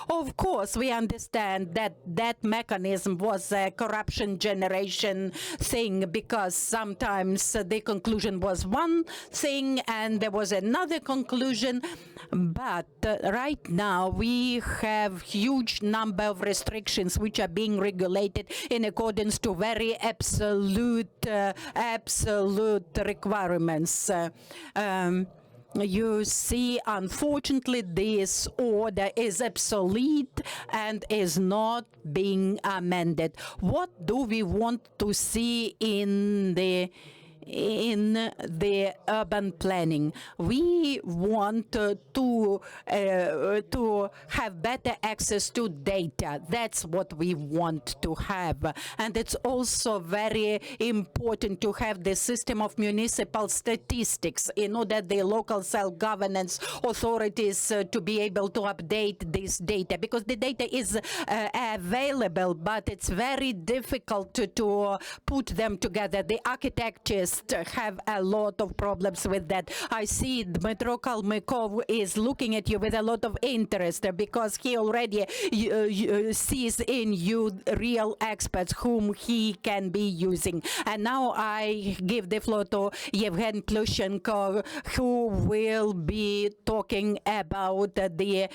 Speaker 2: Of course, we understand that that mechanism was a corruption generation thing, because sometimes the conclusion was one thing and there was another conclusion. But right now we have huge number of restrictions which are being regulated in accordance to very absolute requirements. You see, unfortunately, this order is obsolete and is not being amended. What do we want to see in the urban planning? We want to have better access to data. That's what we want to have. And it's also very important to have the system of municipal statistics in order the local self-governance authorities to be able to update this data, because the data is available, but it's very difficult to put them together. The architectures have a lot of problems with that. I see Dmytro Kalmykov is looking at you with a lot of interest, because he already sees in you real experts whom he can be using. And now I give the floor to Yevhen Plushenko, who will be talking about the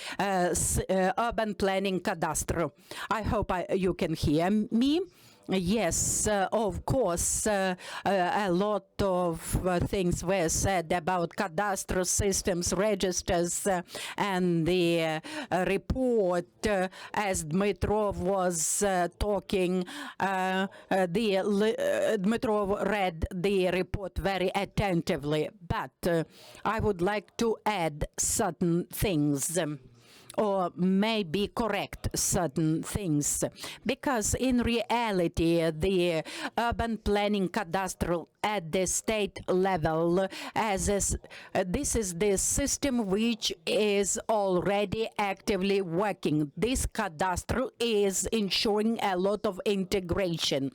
Speaker 2: urban planning cadastre. I hope you can hear me. Yes, of course, a lot of things were said about cadastral systems, registers, and the report, as Dmytro was talking. Dmytro read the report very attentively, but I would like to add certain things, or maybe correct certain things, because in reality the urban planning cadastral at the state level, this is the system which is already actively working. This cadastral is ensuring a lot of integration.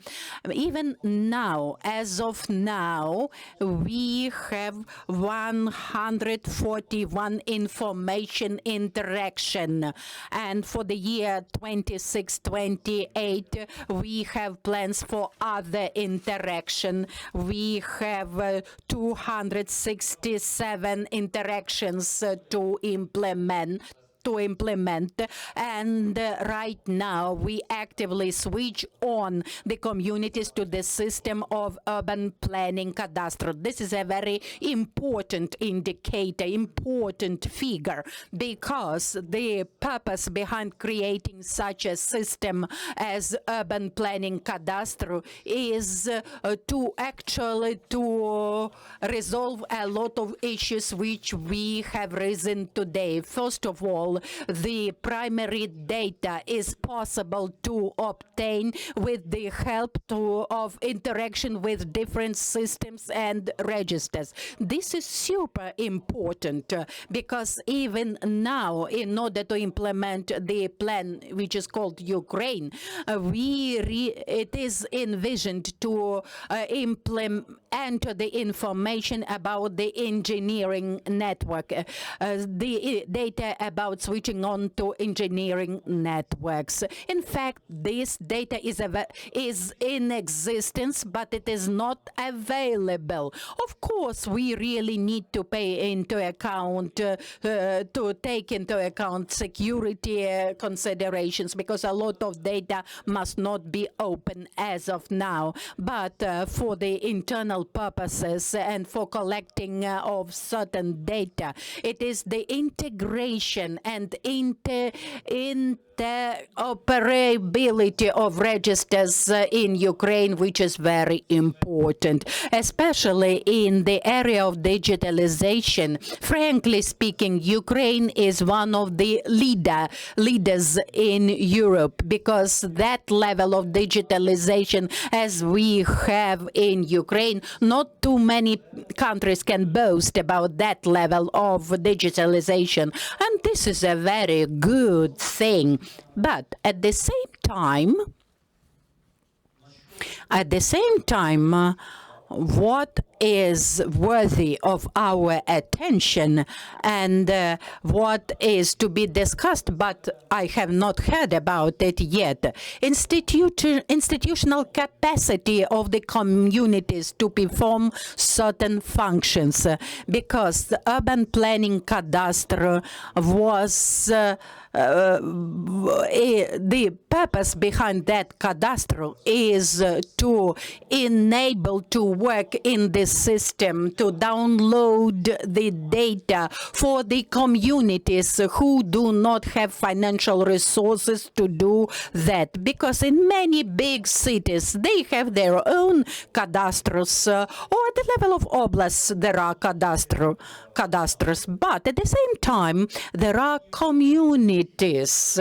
Speaker 2: Even now, as of now, we have 141 information interactions. And for the year 26-28, we have plans for other interaction. We have 267 interactions to implement. And right now we actively switch on the communities to the system of urban planning cadastre. This is a very important indicator, important figure, because the purpose behind creating such a system as urban planning cadastre is to actually resolve a lot of issues which we have risen today. First of all, all, the primary data is possible to obtain with the help of interaction with different systems and registers. This is super important because even now, in order to implement the plan which is called Ukraine, it is envisioned to enter the information about the engineering network, the data about switching on to engineering networks. In fact, this data is in existence, but it is not available. Of course, we really need to pay into account, to take into account security considerations, because a lot of data must not be open as of now. But for the internal purposes and for collecting of certain data, it is the integration and interoperability of registers in Ukraine which is very important, especially in the area of digitalization. Frankly speaking, Ukraine is one of the leaders in Europe, because that level of digitalization as we have in Ukraine, not too many countries can boast about that level of digitalization, and this is a very good thing. But at the same time, what is worthy of our attention and what is to be discussed, but I have not heard about it yet, institutional capacity of the communities to perform certain functions, because the urban planning cadastre was the purpose behind that cadastre is to enable to work in this system, to download the data for the communities who do not have financial resources to do that. Because in many big cities, they have their own cadastres, or at the level of oblasts, there are cadastres. But at the same time, there are communities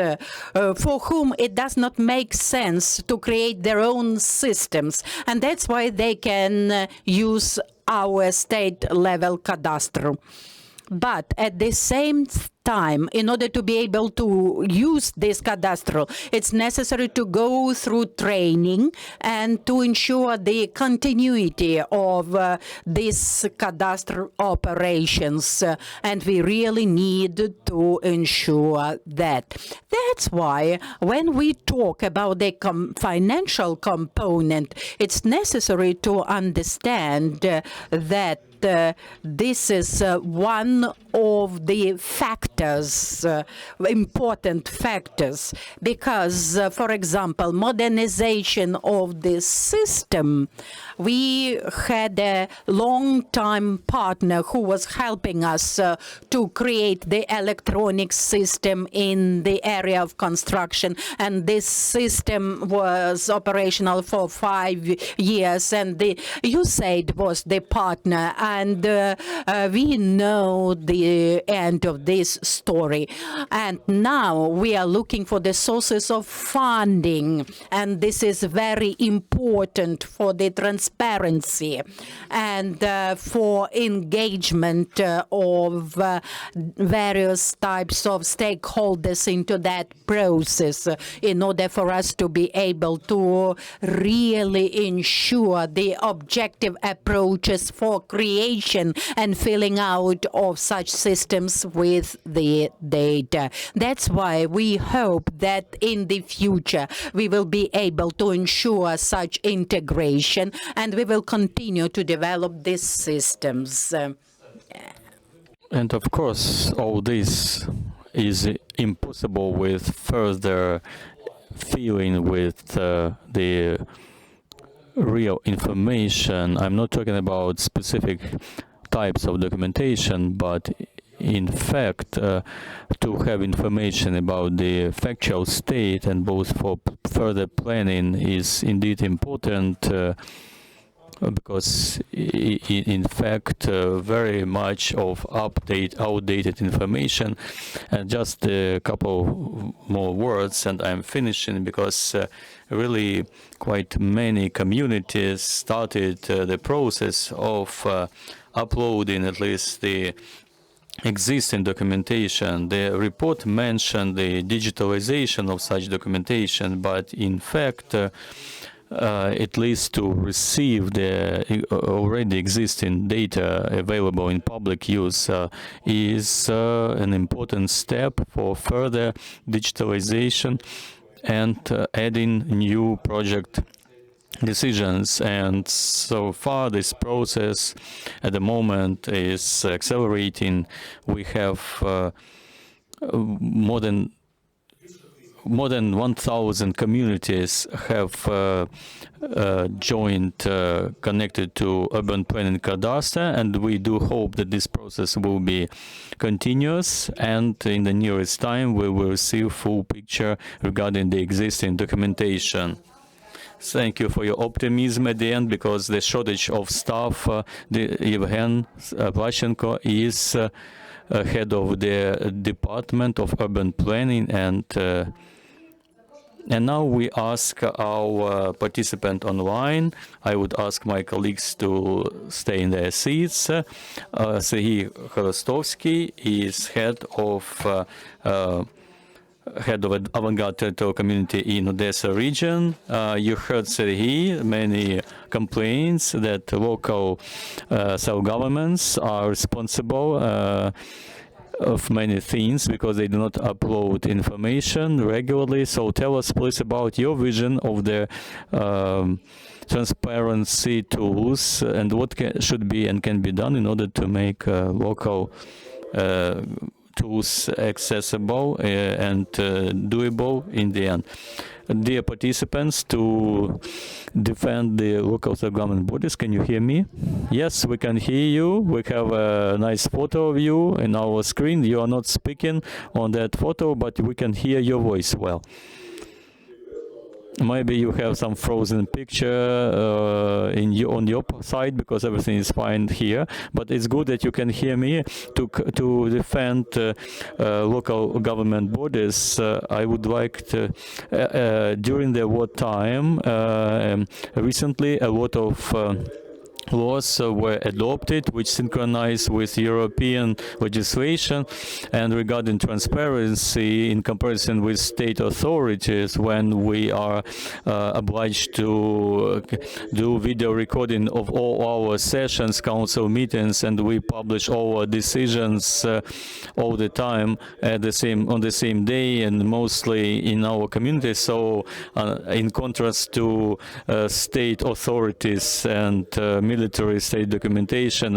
Speaker 2: for whom it does not make sense to create their own systems, and that's why they can use our state-level cadastre. But at the same time, in order to be able to use this cadastre, it's necessary to go through training and to ensure the continuity of these cadastre operations. And we really need to ensure that. That's why when we talk about the financial component, it's necessary to understand that this is one of the factors, important factors, because, for example, modernization of the system, we had a long-time partner who was helping us to create the electronic system in the area of construction, and this system was operational for 5 years, and the USAID was the partner, and we know the end of this story. And now we are looking for the sources of funding, and this is very important for the transparency and for engagement of various types of stakeholders into that process, in order for us to be able to really ensure the objective approaches for creation and filling out of such systems with the data. That's why we hope that in the future we will be able to ensure such integration, and we will continue to develop these systems.
Speaker 1: And of course, all this is impossible with further filling with the real information. I'm not talking about specific types of documentation, but in fact, to have information about the factual state, and both for further planning, is indeed important. because in fact very much of outdated information. And just a couple more words and I'm finishing, because really quite many communities started the process of uploading at least the existing documentation. The report mentioned the digitalization of such documentation, but in fact at least to receive the already existing data available in public use is an important step for further digitalization and adding new project decisions. And so far this process at the moment is accelerating. We have more than 1,000 communities have joined, connected to urban planning Cadastre, and we do hope that this process will be continuous, and in the nearest time we will receive full picture regarding the existing documentation. Thank you for your optimism at the end, because the shortage of staff, Serhii Bashlyk is head of the Department of Urban Planning, and now we ask our participant online. I would ask my colleagues to stay in their seats. Serhii Bilenko is head of avant-garde territorial community in Odessa region. You heard Serhii, many complaints that local self-governments are responsible of many things because they do not upload information regularly. So tell us please about your vision of the transparency tools and what should be and can be done in order to make local tools accessible and doable in the end. Dear participants, to defend the local self-government bodies, can you hear me? Yes, we can hear you. We have a nice photo of you in our screen. You are not speaking on that photo, but we can hear your voice well. Maybe you have some frozen picture on your side because everything is fine here. But it's good that you can hear me. To defend local government bodies, I would like to, during the war time, recently a lot of laws were adopted which synchronize with European legislation, and regarding transparency in comparison with state authorities, when we are obliged to do video recording of all our sessions, council meetings, and we publish all our decisions all the time on the same day and mostly in our community. So in contrast to state authorities and military state documentation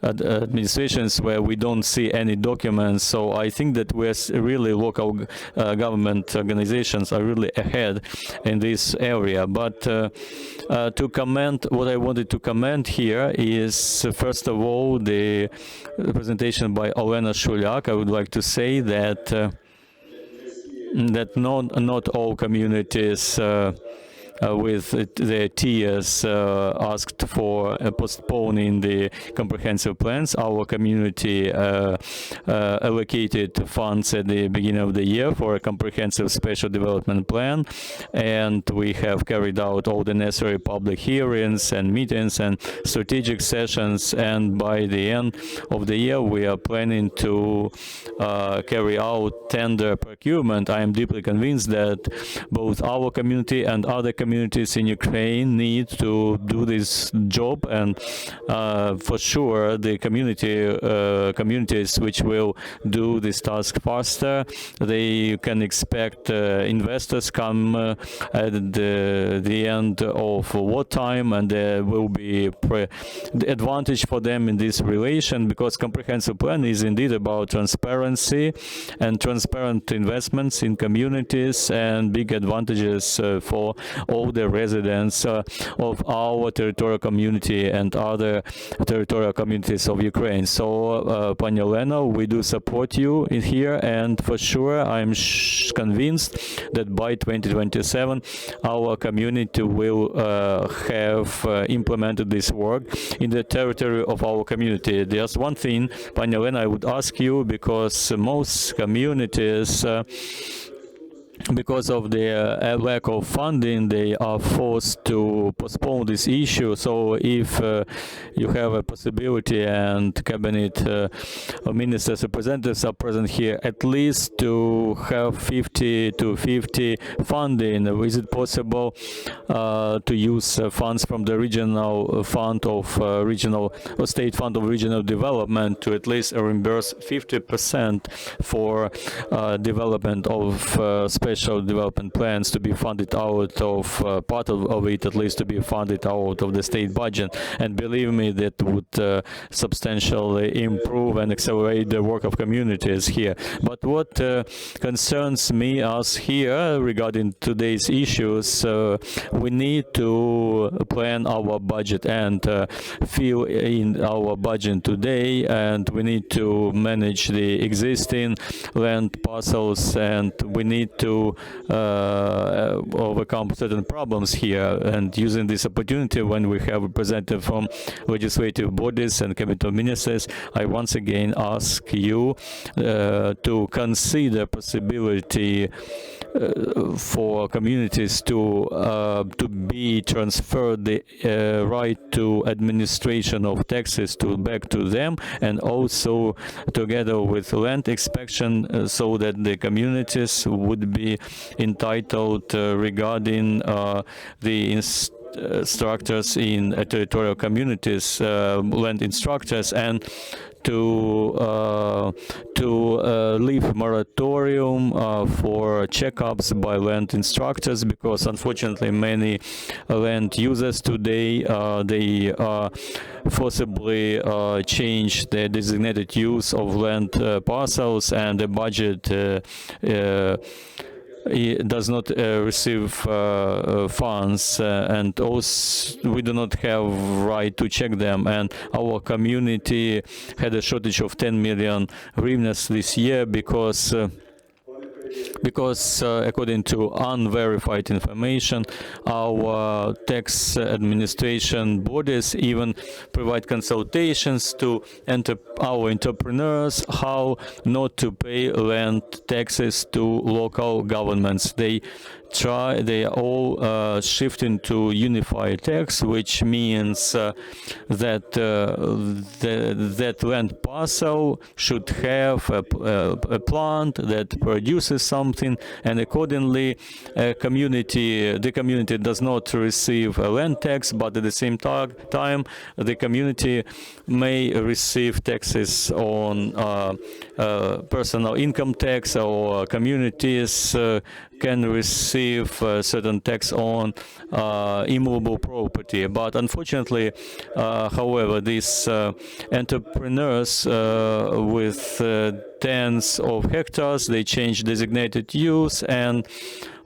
Speaker 1: administrations where we don't see any documents. So I think that we're really local government organizations are really ahead in this area. But to comment, what I wanted to comment here is first of all the presentation by Olena Shulyak. I would like to say that not all communities with their tears asked for postponing the comprehensive plans. Our community allocated funds at the beginning of the year for a comprehensive special development plan, and we have carried out all the necessary public hearings and meetings and strategic sessions, and by the end of the year we are planning to carry out tender procurement. I am deeply convinced that both our community and other communities in Ukraine need to do this job, and for sure the communities which will do this task faster, they can expect investors come at the end of wartime, and there will be the advantage for them in this relation, because comprehensive plan is indeed about transparency and transparent investments in communities and big advantages for all the residents of our territorial community and other territorial communities of Ukraine. So, Pani Olena, we do support you in here, and for sure, I'm convinced that by 2027, our community will have implemented this work in the territory of our community. There's one thing, Pani Olena, I would ask you, because most communities because of the lack of funding, they are forced to postpone this issue. So if you have a possibility and cabinet ministers, representatives are present here, at least to have 50 to 50 funding, is it possible to use funds from the regional fund of regional or state fund of regional development to at least reimburse 50% for development of special development plans to be funded out of part of it, at least to be funded out of the state budget. And believe me, that would substantially improve and accelerate the work of communities here. But what concerns me, us here, regarding today's issues, we need to plan our budget and fill in our budget today, and we need to manage the existing land parcels, and we need to overcome certain problems here. And using this opportunity, when we have representatives from legislative bodies and cabinet ministers, I once again ask you to consider possibility for communities to be transferred the right to administration of taxes back to them, and also together with land inspection, so that the communities would be entitled regarding the structures in territorial communities, land instructors, and to leave moratorium for checkups by land instructors, because unfortunately many land users today they forcibly change the designated use of land parcels, and the budget does not receive funds, and also we do not have right to check them. And our community had a shortage of 10 million hryvnias this year because according to unverified information, our tax administration bodies even provide consultations to our entrepreneurs how not to pay land taxes to local governments. They are all shifting to unified tax, which means that that land parcel should have a plant that produces something, and accordingly the community does not receive a land tax, but at the same time the community may receive taxes on personal income tax, or communities can receive certain tax on immovable property. But unfortunately, however, these entrepreneurs with tens of hectares, they change designated use, and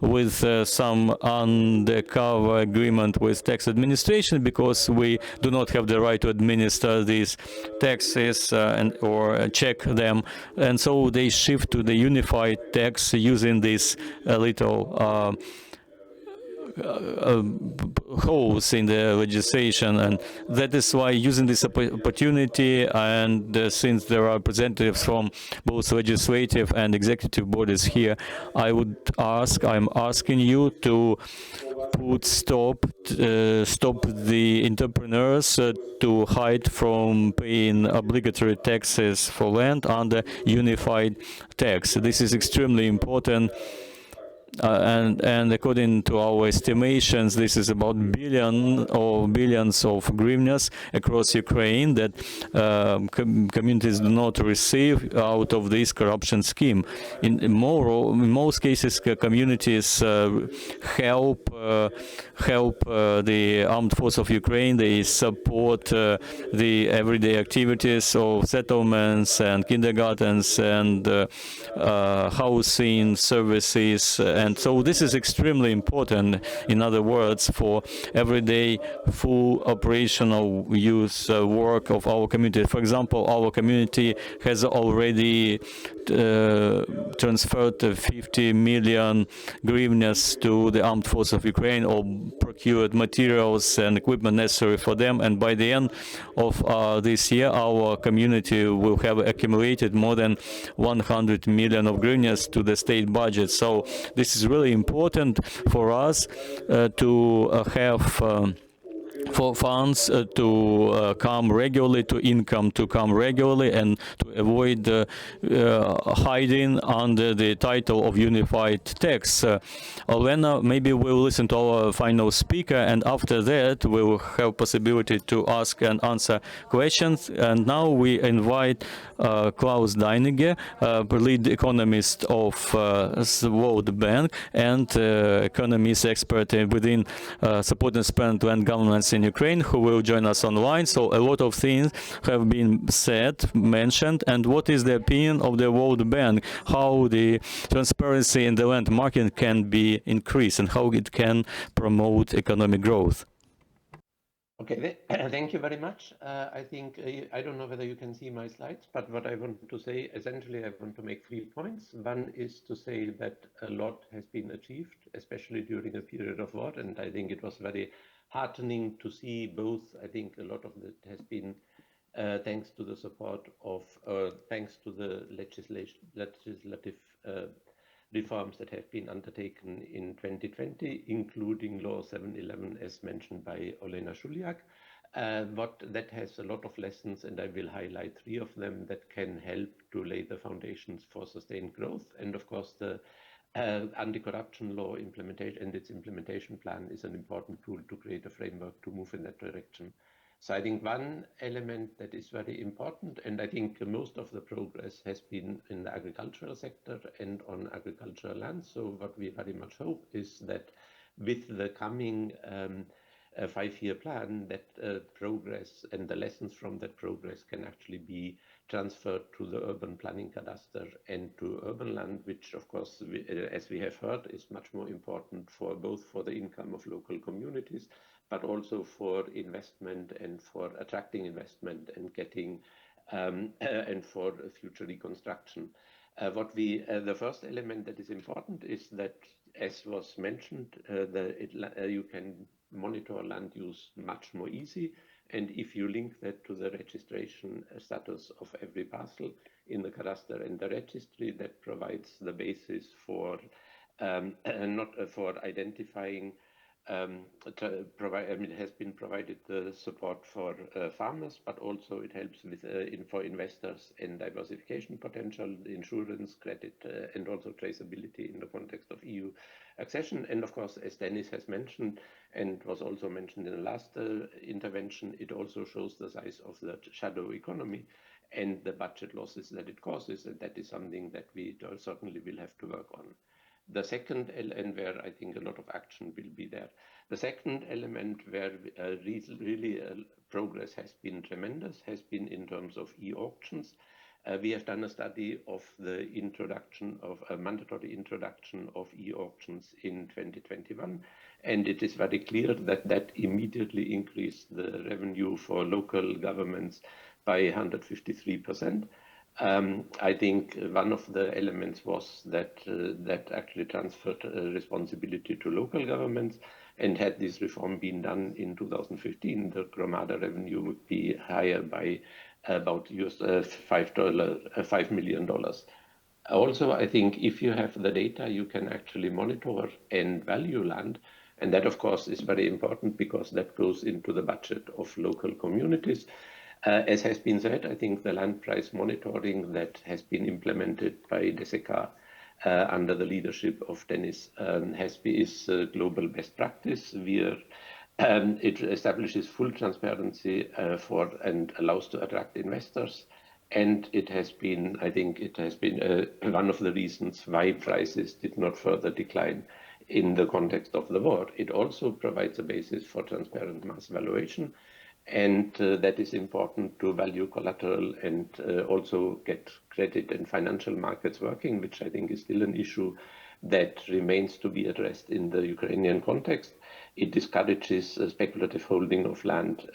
Speaker 1: with some undercover agreement with tax administration, because we do not have the right to administer these taxes or check them, and so they shift to the unified tax using this little holes in the legislation. And that is why, using this opportunity, and since there are representatives from both legislative and executive bodies here, I'm asking you to stop the entrepreneurs to hide from paying obligatory taxes for land under unified tax. This is extremely important. And according to our estimations, this is about billions of hryvnias across Ukraine that communities do not receive out of this corruption scheme. In most cases, communities help the armed force of Ukraine. They support the everyday activities of settlements and kindergartens and housing services, And so this is extremely important, in other words, for everyday full operational use work of our community. For example, our community has already transferred 50 million hryvnias to the armed forces of Ukraine, or procured materials and equipment necessary for them. And by the end of this year, our community will have accumulated more than 100 million of hryvnias to the state budget. So this is really important for us to have for funds to come regularly, to income to come regularly, and to avoid hiding under the title of unified tax. Olena, maybe we'll listen to our final speaker, and after that we will have possibility to ask and answer questions. And now we invite Klaus Deinige, lead economist of World Bank and economist expert within support and spend land governments in Ukraine, who will join us online. So a lot of things have been said, mentioned, and what is the opinion of the World Bank, how the transparency in the land market can be increased and how it can promote economic growth.
Speaker 3: Okay, thank you very much. I think, I don't know whether you can see my slides, but what I want to say, essentially, I want to make 3 points. One is to say that a lot has been achieved, especially during a period of war, and I think it was very heartening to see both. I think a lot of it has been thanks to the support of, thanks to the legislative reforms that have been undertaken in 2020, including Law 711, as mentioned by Olena Shuliak. What that has a lot of lessons, and I will highlight 3 of them that can help to lay the foundations for sustained growth. And of course, the anti-corruption law implementation and its implementation plan is an important tool to create a framework to move in that direction. So I think one element that is very important, and I think most of the progress has been in the agricultural sector and on agricultural land. So what we very much hope is that with the coming 5-year plan, that progress and the lessons from that progress can actually be transferred to the urban planning cadastre and to urban land, which of course, as we have heard, is much more important for both for the income of local communities, but also for investment and for attracting investment and getting and for future reconstruction. The first element that is important is that, as was mentioned, you can monitor land use much more easy. And if you link that to the registration status of every parcel in the cadastre and the registry, that provides the basis for for identifying. It has been provided the support for farmers, but also it helps with for investors and diversification potential, insurance, credit, and also traceability in the context of EU accession. And of course, as Dennis has mentioned, and was also mentioned in the last intervention, it also shows the size of the shadow economy and the budget losses that it causes, and that is something that we certainly will have to work on. The second element where I think a lot of action will be there. The second element where really progress has been tremendous has been in terms of e-auctions. We have done a study of the introduction of a mandatory introduction of e-auctions in 2021, and it is very clear that that immediately increased the revenue for local governments by 153%. I think one of the elements was that that actually transferred responsibility to local governments, and had this reform been done in 2015, the Gromada revenue would be higher by about $5 million. Also, I think if you have the data, you can actually monitor and value land. And that, of course, is very important because that goes into the budget of local communities. As has been said, I think the land price monitoring that has been implemented by DESECA under the leadership of Dennis is global best practice. It establishes full transparency and allows to attract investors. And it has been, I think it has been one of the reasons why prices did not further decline in the context of the war. It also provides a basis for transparent mass valuation. And that is important to value collateral and also get credit and financial markets working, which I think is still an issue that remains to be addressed in the Ukrainian context. It discourages speculative holding of land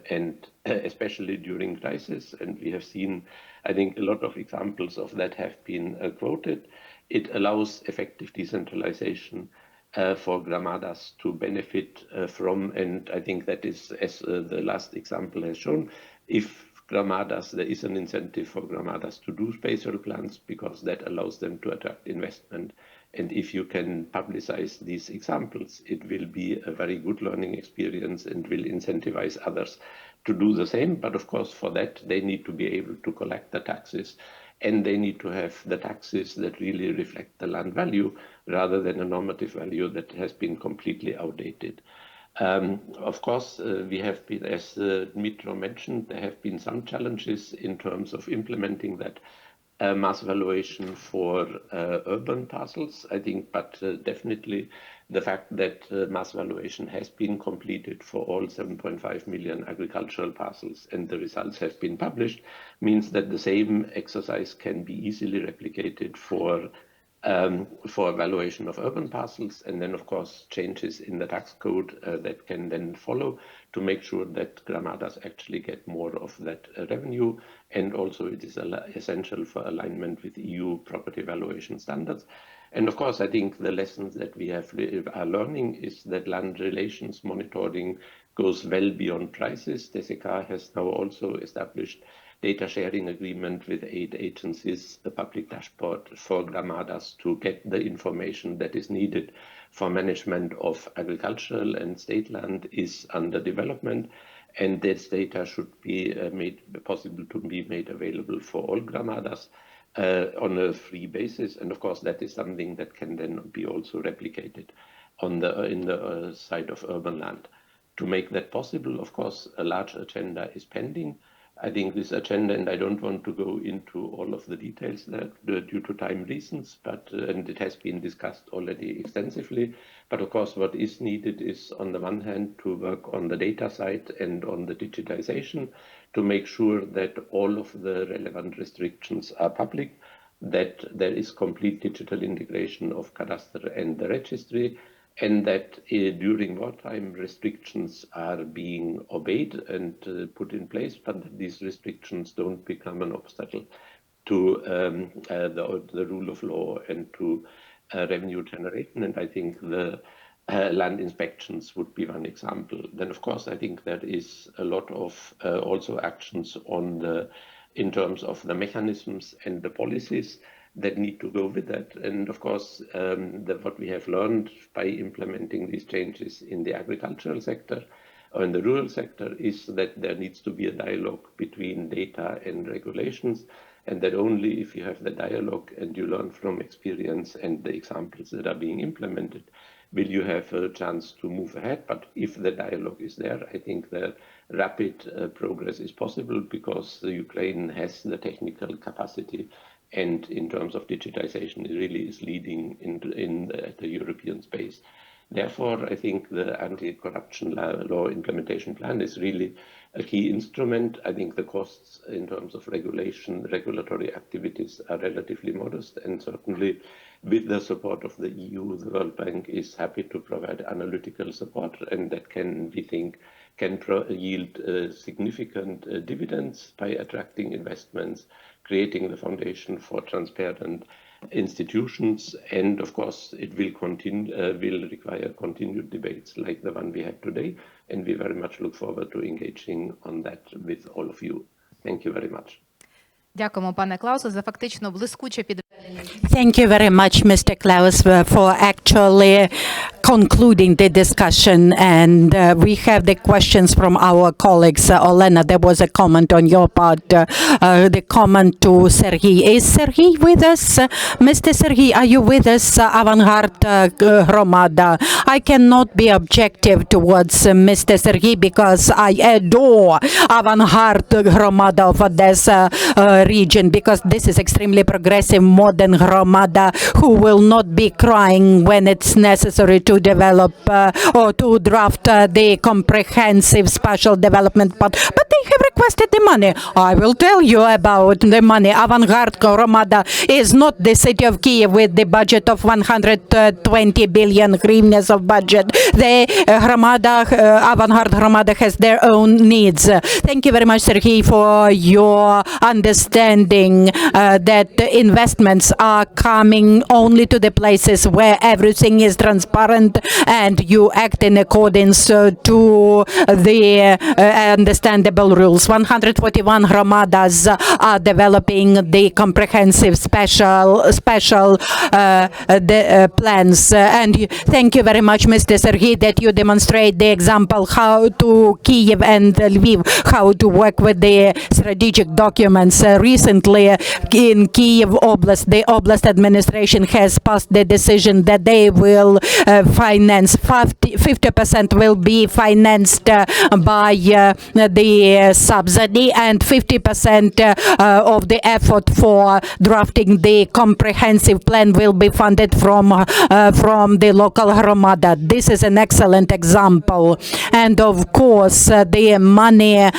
Speaker 3: and especially during crisis. And we have seen, I think, a lot of examples of that have been quoted. It allows effective decentralization for gramadas to benefit from, and I think that is, as the last example has shown, if gramadas, there is an incentive for gramadas to do spatial plans because that allows them to attract investment. And if you can publicize these examples, it will be a very good learning experience and will incentivize others to do the same. But of course, for that, they need to be able to collect the taxes, and they need to have the taxes that really reflect the land value rather than a normative value that has been completely outdated. Of course, we have been, as Dmytro mentioned, there have been some challenges in terms of implementing that mass valuation for urban parcels, I think, but definitely the fact that mass valuation has been completed for all 7.5 million agricultural parcels and the results have been published means that the same exercise can be easily replicated for valuation of urban parcels, and then of course changes in the tax code that can then follow to make sure that gramadas actually get more of that revenue. And also it is essential for alignment with EU property valuation standards. And of course, I think the lessons that we are learning is that land relations monitoring goes well beyond prices. DESECA has now also established data sharing agreement with 8 agencies, a public dashboard for gramadas to get the information that is needed for management of agricultural and state land is under development. And this data should be made possible to be made available for all gramadas on a free basis. And of course, that is something that can then be also replicated on in the side of urban land. To make that possible, of course, a large agenda is pending. I think this agenda, and I don't want to go into all of the details there due to time reasons, but and it has been discussed already extensively. But of course, what is needed is, on the one hand, to work on the data side and on the digitization to make sure that all of the relevant restrictions are public, that there is complete digital integration of Cadastre and the registry, and that during wartime restrictions are being obeyed and put in place, but that these restrictions don't become an obstacle to the rule of law and to revenue generation. And I think the land inspections would be one example. Then, of course, I think there is a lot of also actions on in terms of the mechanisms and the policies that need to go with that. And of course, what we have learned by implementing these changes in the agricultural sector or in the rural sector is that there needs to be a dialogue between data and regulations, and that only if you have the dialogue and you learn from experience and the examples that are being implemented, will you have a chance to move ahead. But if the dialogue is there, I think that rapid progress is possible because the Ukraine has the technical capacity, and in terms of digitization, it really is leading in the European space. Therefore, I think the anti-corruption law implementation plan is really a key instrument. I think the costs in terms of regulatory activities are relatively modest, and certainly with the support of the EU, the World Bank is happy to provide analytical support, and that can, we think, can yield significant dividends by attracting investments, creating the foundation for transparent institutions, and of course it will require continued debates like the one we had today, and we very much look forward to engaging on that with all of you. Thank you very much.
Speaker 4: Дякуємо, пане Клаусе, за фактично блискуче підведення.
Speaker 2: Thank you very much, Mr. Klaus, for actually concluding the discussion. And we have the questions from our colleagues. Olena, there was a comment on your part, the comment to Serhii. Is Serhii with us? Mr. Serhii, are you with us? Avant-garde Hromada. I cannot be objective towards Mr. Serhii because I adore Avant-garde Hromada of Odessa region, because this is extremely progressive, modern Hromada who will not be crying when it's necessary to develop or to draft the comprehensive spatial development part. But they have requested the money. I will tell you about the money. Avant-garde Hromada is not the city of Kiev with the budget of 120 billion hryvnias of budget. The avant-garde Hromada has their own needs. Thank you very much, Serhii, for your understanding that investments are coming only to the places where everything is transparent and you act in accordance to the understandable rules. 141 Hromadas are developing the comprehensive special plans. And thank you very much, Mr. Serhii, that you demonstrate the example how to Kiev and Lviv, how to work with the strategic documents. Recently in Kiev Oblast, the Oblast administration has passed the decision that they will finance 50% will be financed by the subsidy, and 50% of the effort for drafting the comprehensive plan will be funded from the local Hromada. This is an excellent example. And of course, the money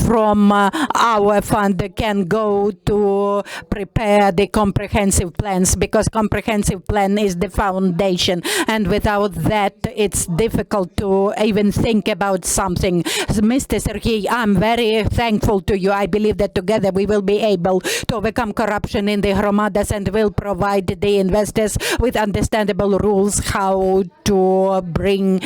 Speaker 2: from our fund can go to prepare the comprehensive plans, because comprehensive plan is the foundation, and without that it's difficult to even think about something. Mr. Serhii, I'm very thankful to you. I believe that together we will be able to overcome corruption in the Hromadas and will provide the investors with understandable rules how to bring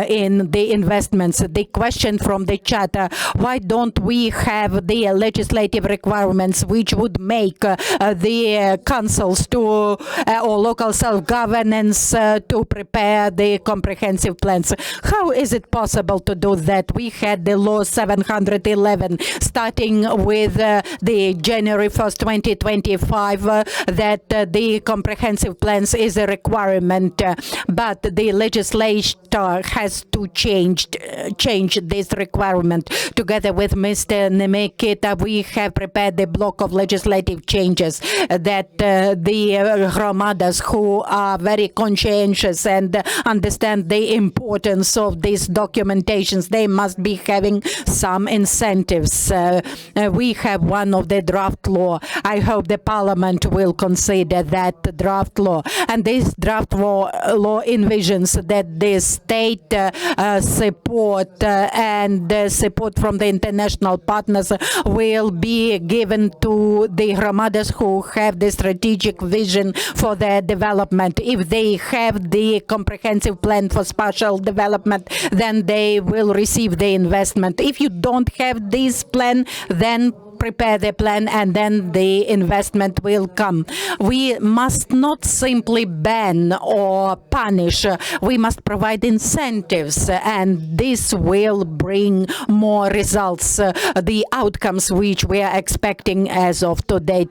Speaker 2: in the investments. The question from the chat, why don't we have the legislative requirements which would make the councils to or local self-governance to prepare the comprehensive plans? How is it possible to do that? We had the law 711 starting with the January 1st, 2025 that the comprehensive plans is a requirement, but the legislator has to change this requirement. Together with Mr. Nemekita, we have prepared a block of legislative changes that the Hromadas who are very conscientious and understand the importance of these documentations, they must be having some incentives. We have one of the draft law. I hope the parliament will consider that draft law. And this draft law envisions that the state support and support from the international partners will be given to the Hromadas who have the strategic vision for their development. If they have the comprehensive plan for spatial development, then they will receive the investment. If you don't have this plan, then prepare the plan and then the investment will come. We must not simply ban or punish. We must provide incentives, and this will bring more results, the outcomes which we are expecting as of today.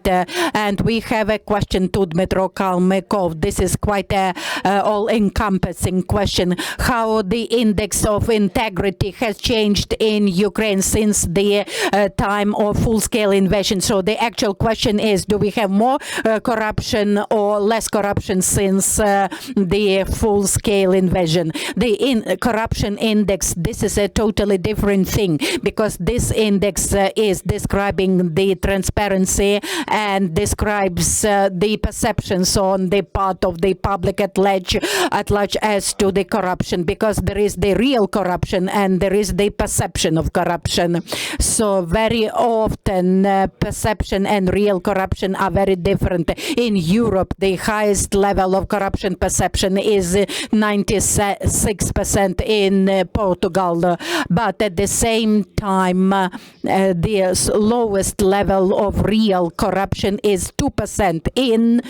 Speaker 2: And we have a question to Dmytro Kalmykov. This is quite a all-encompassing question. How the index of integrity has changed in Ukraine since the time of full-scale invasion. So the actual question is, do we have more corruption or less corruption since the full-scale invasion? The corruption index, this is a totally different thing, because this index is describing the transparency and describes the perceptions on the part of the public at large as to the corruption, because there is the real corruption and there is the perception of corruption. So very often perception and real corruption are very different. In Europe, the highest level of corruption perception is 96% in Portugal, but at the same time, the lowest level of real corruption is 2% in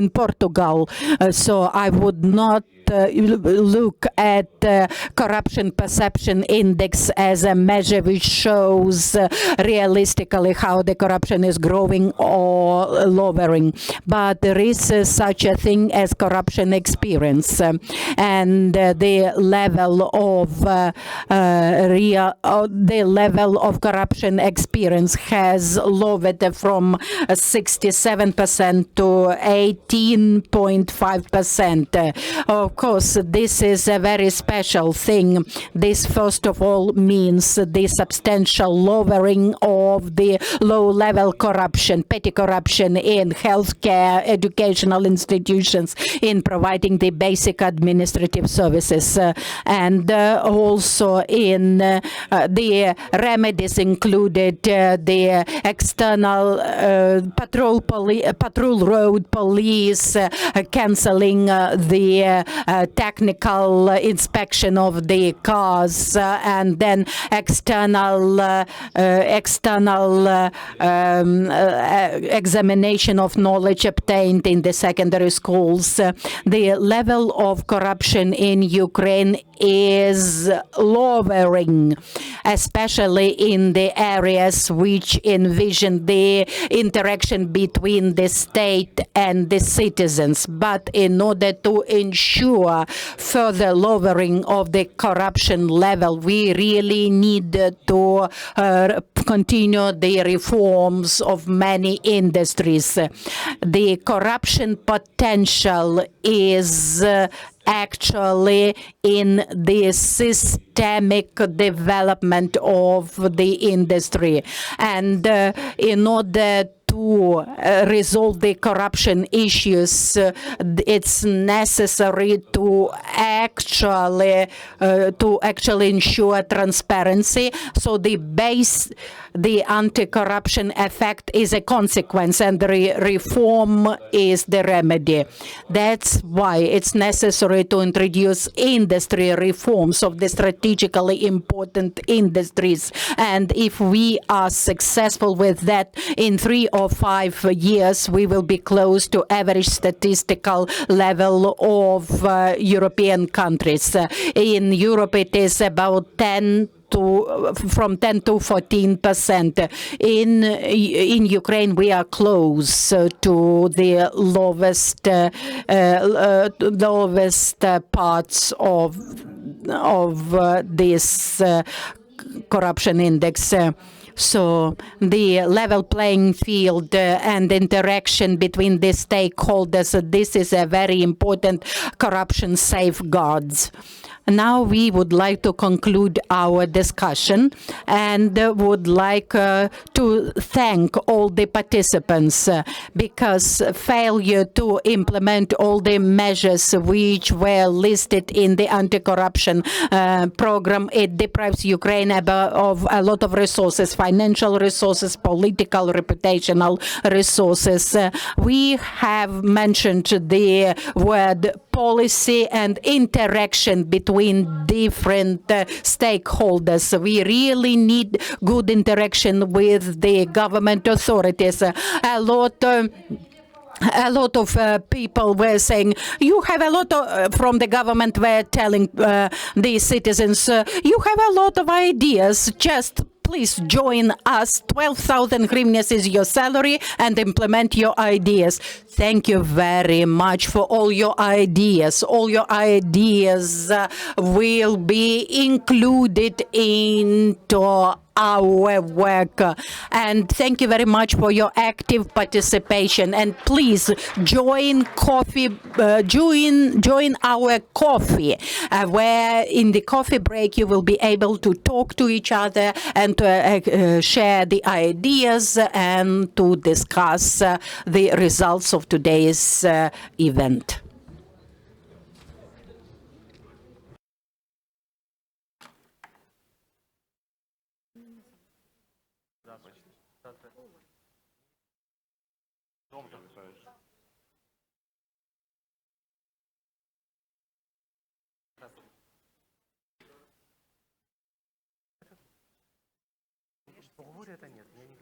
Speaker 2: Portugal. So I would not look at corruption perception index as a measure which shows is realistically how the corruption is growing or lowering, but there is such a thing as corruption experience, and the level of corruption experience has lowered from 67% to 18.5%. Of course, this is a very special thing. This, first of all, means the substantial lowering of the low-level corruption, petty corruption in healthcare, educational institutions, in providing the basic administrative services, and also in the remedies included the external patrol road police, cancelling the technical inspection of the cars, and then external examination of knowledge obtained in the secondary schools. The level of corruption in Ukraine is lowering, especially in the areas which envision the interaction between the state and the citizens. But in order to ensure further lowering of the corruption level, we really need to continue the reforms of many industries. The corruption potential is actually in the systemic development of the industry, and in order to resolve the corruption issues, it's necessary to actually ensure transparency. So the anti-corruption effect is a consequence, and the reform is the remedy. That's why it's necessary to introduce industry reforms of the strategically important industries. And if we are successful with that, in 3 or 5 years, we will be close to average statistical level of European countries. In Europe, it is about from 10 to 14%. In Ukraine, we are close to the lowest parts of this corruption index. So the level playing field and interaction between the stakeholders, this is a very important corruption safeguards. Now we would like to conclude our discussion and would like to thank all the participants, because failure to implement all the measures which were listed in the anti-corruption program, it deprives Ukraine of a lot of resources, financial resources, political, reputational resources. We have mentioned the word policy and interaction between different stakeholders. We really need good interaction with the government authorities. A lot of people were saying, you have a lot from the government were telling the citizens, you have a lot of ideas, just please join us. 12,000 hryvnias is your salary, and implement your ideas. Thank you very much for all your ideas. All your ideas will be included into our work, and thank you very much for your active participation. And please join our coffee, where in the coffee break you will be able to talk to each other and to share the ideas and to discuss the results of today's event.
Speaker 5: Поговорю, это нет, я не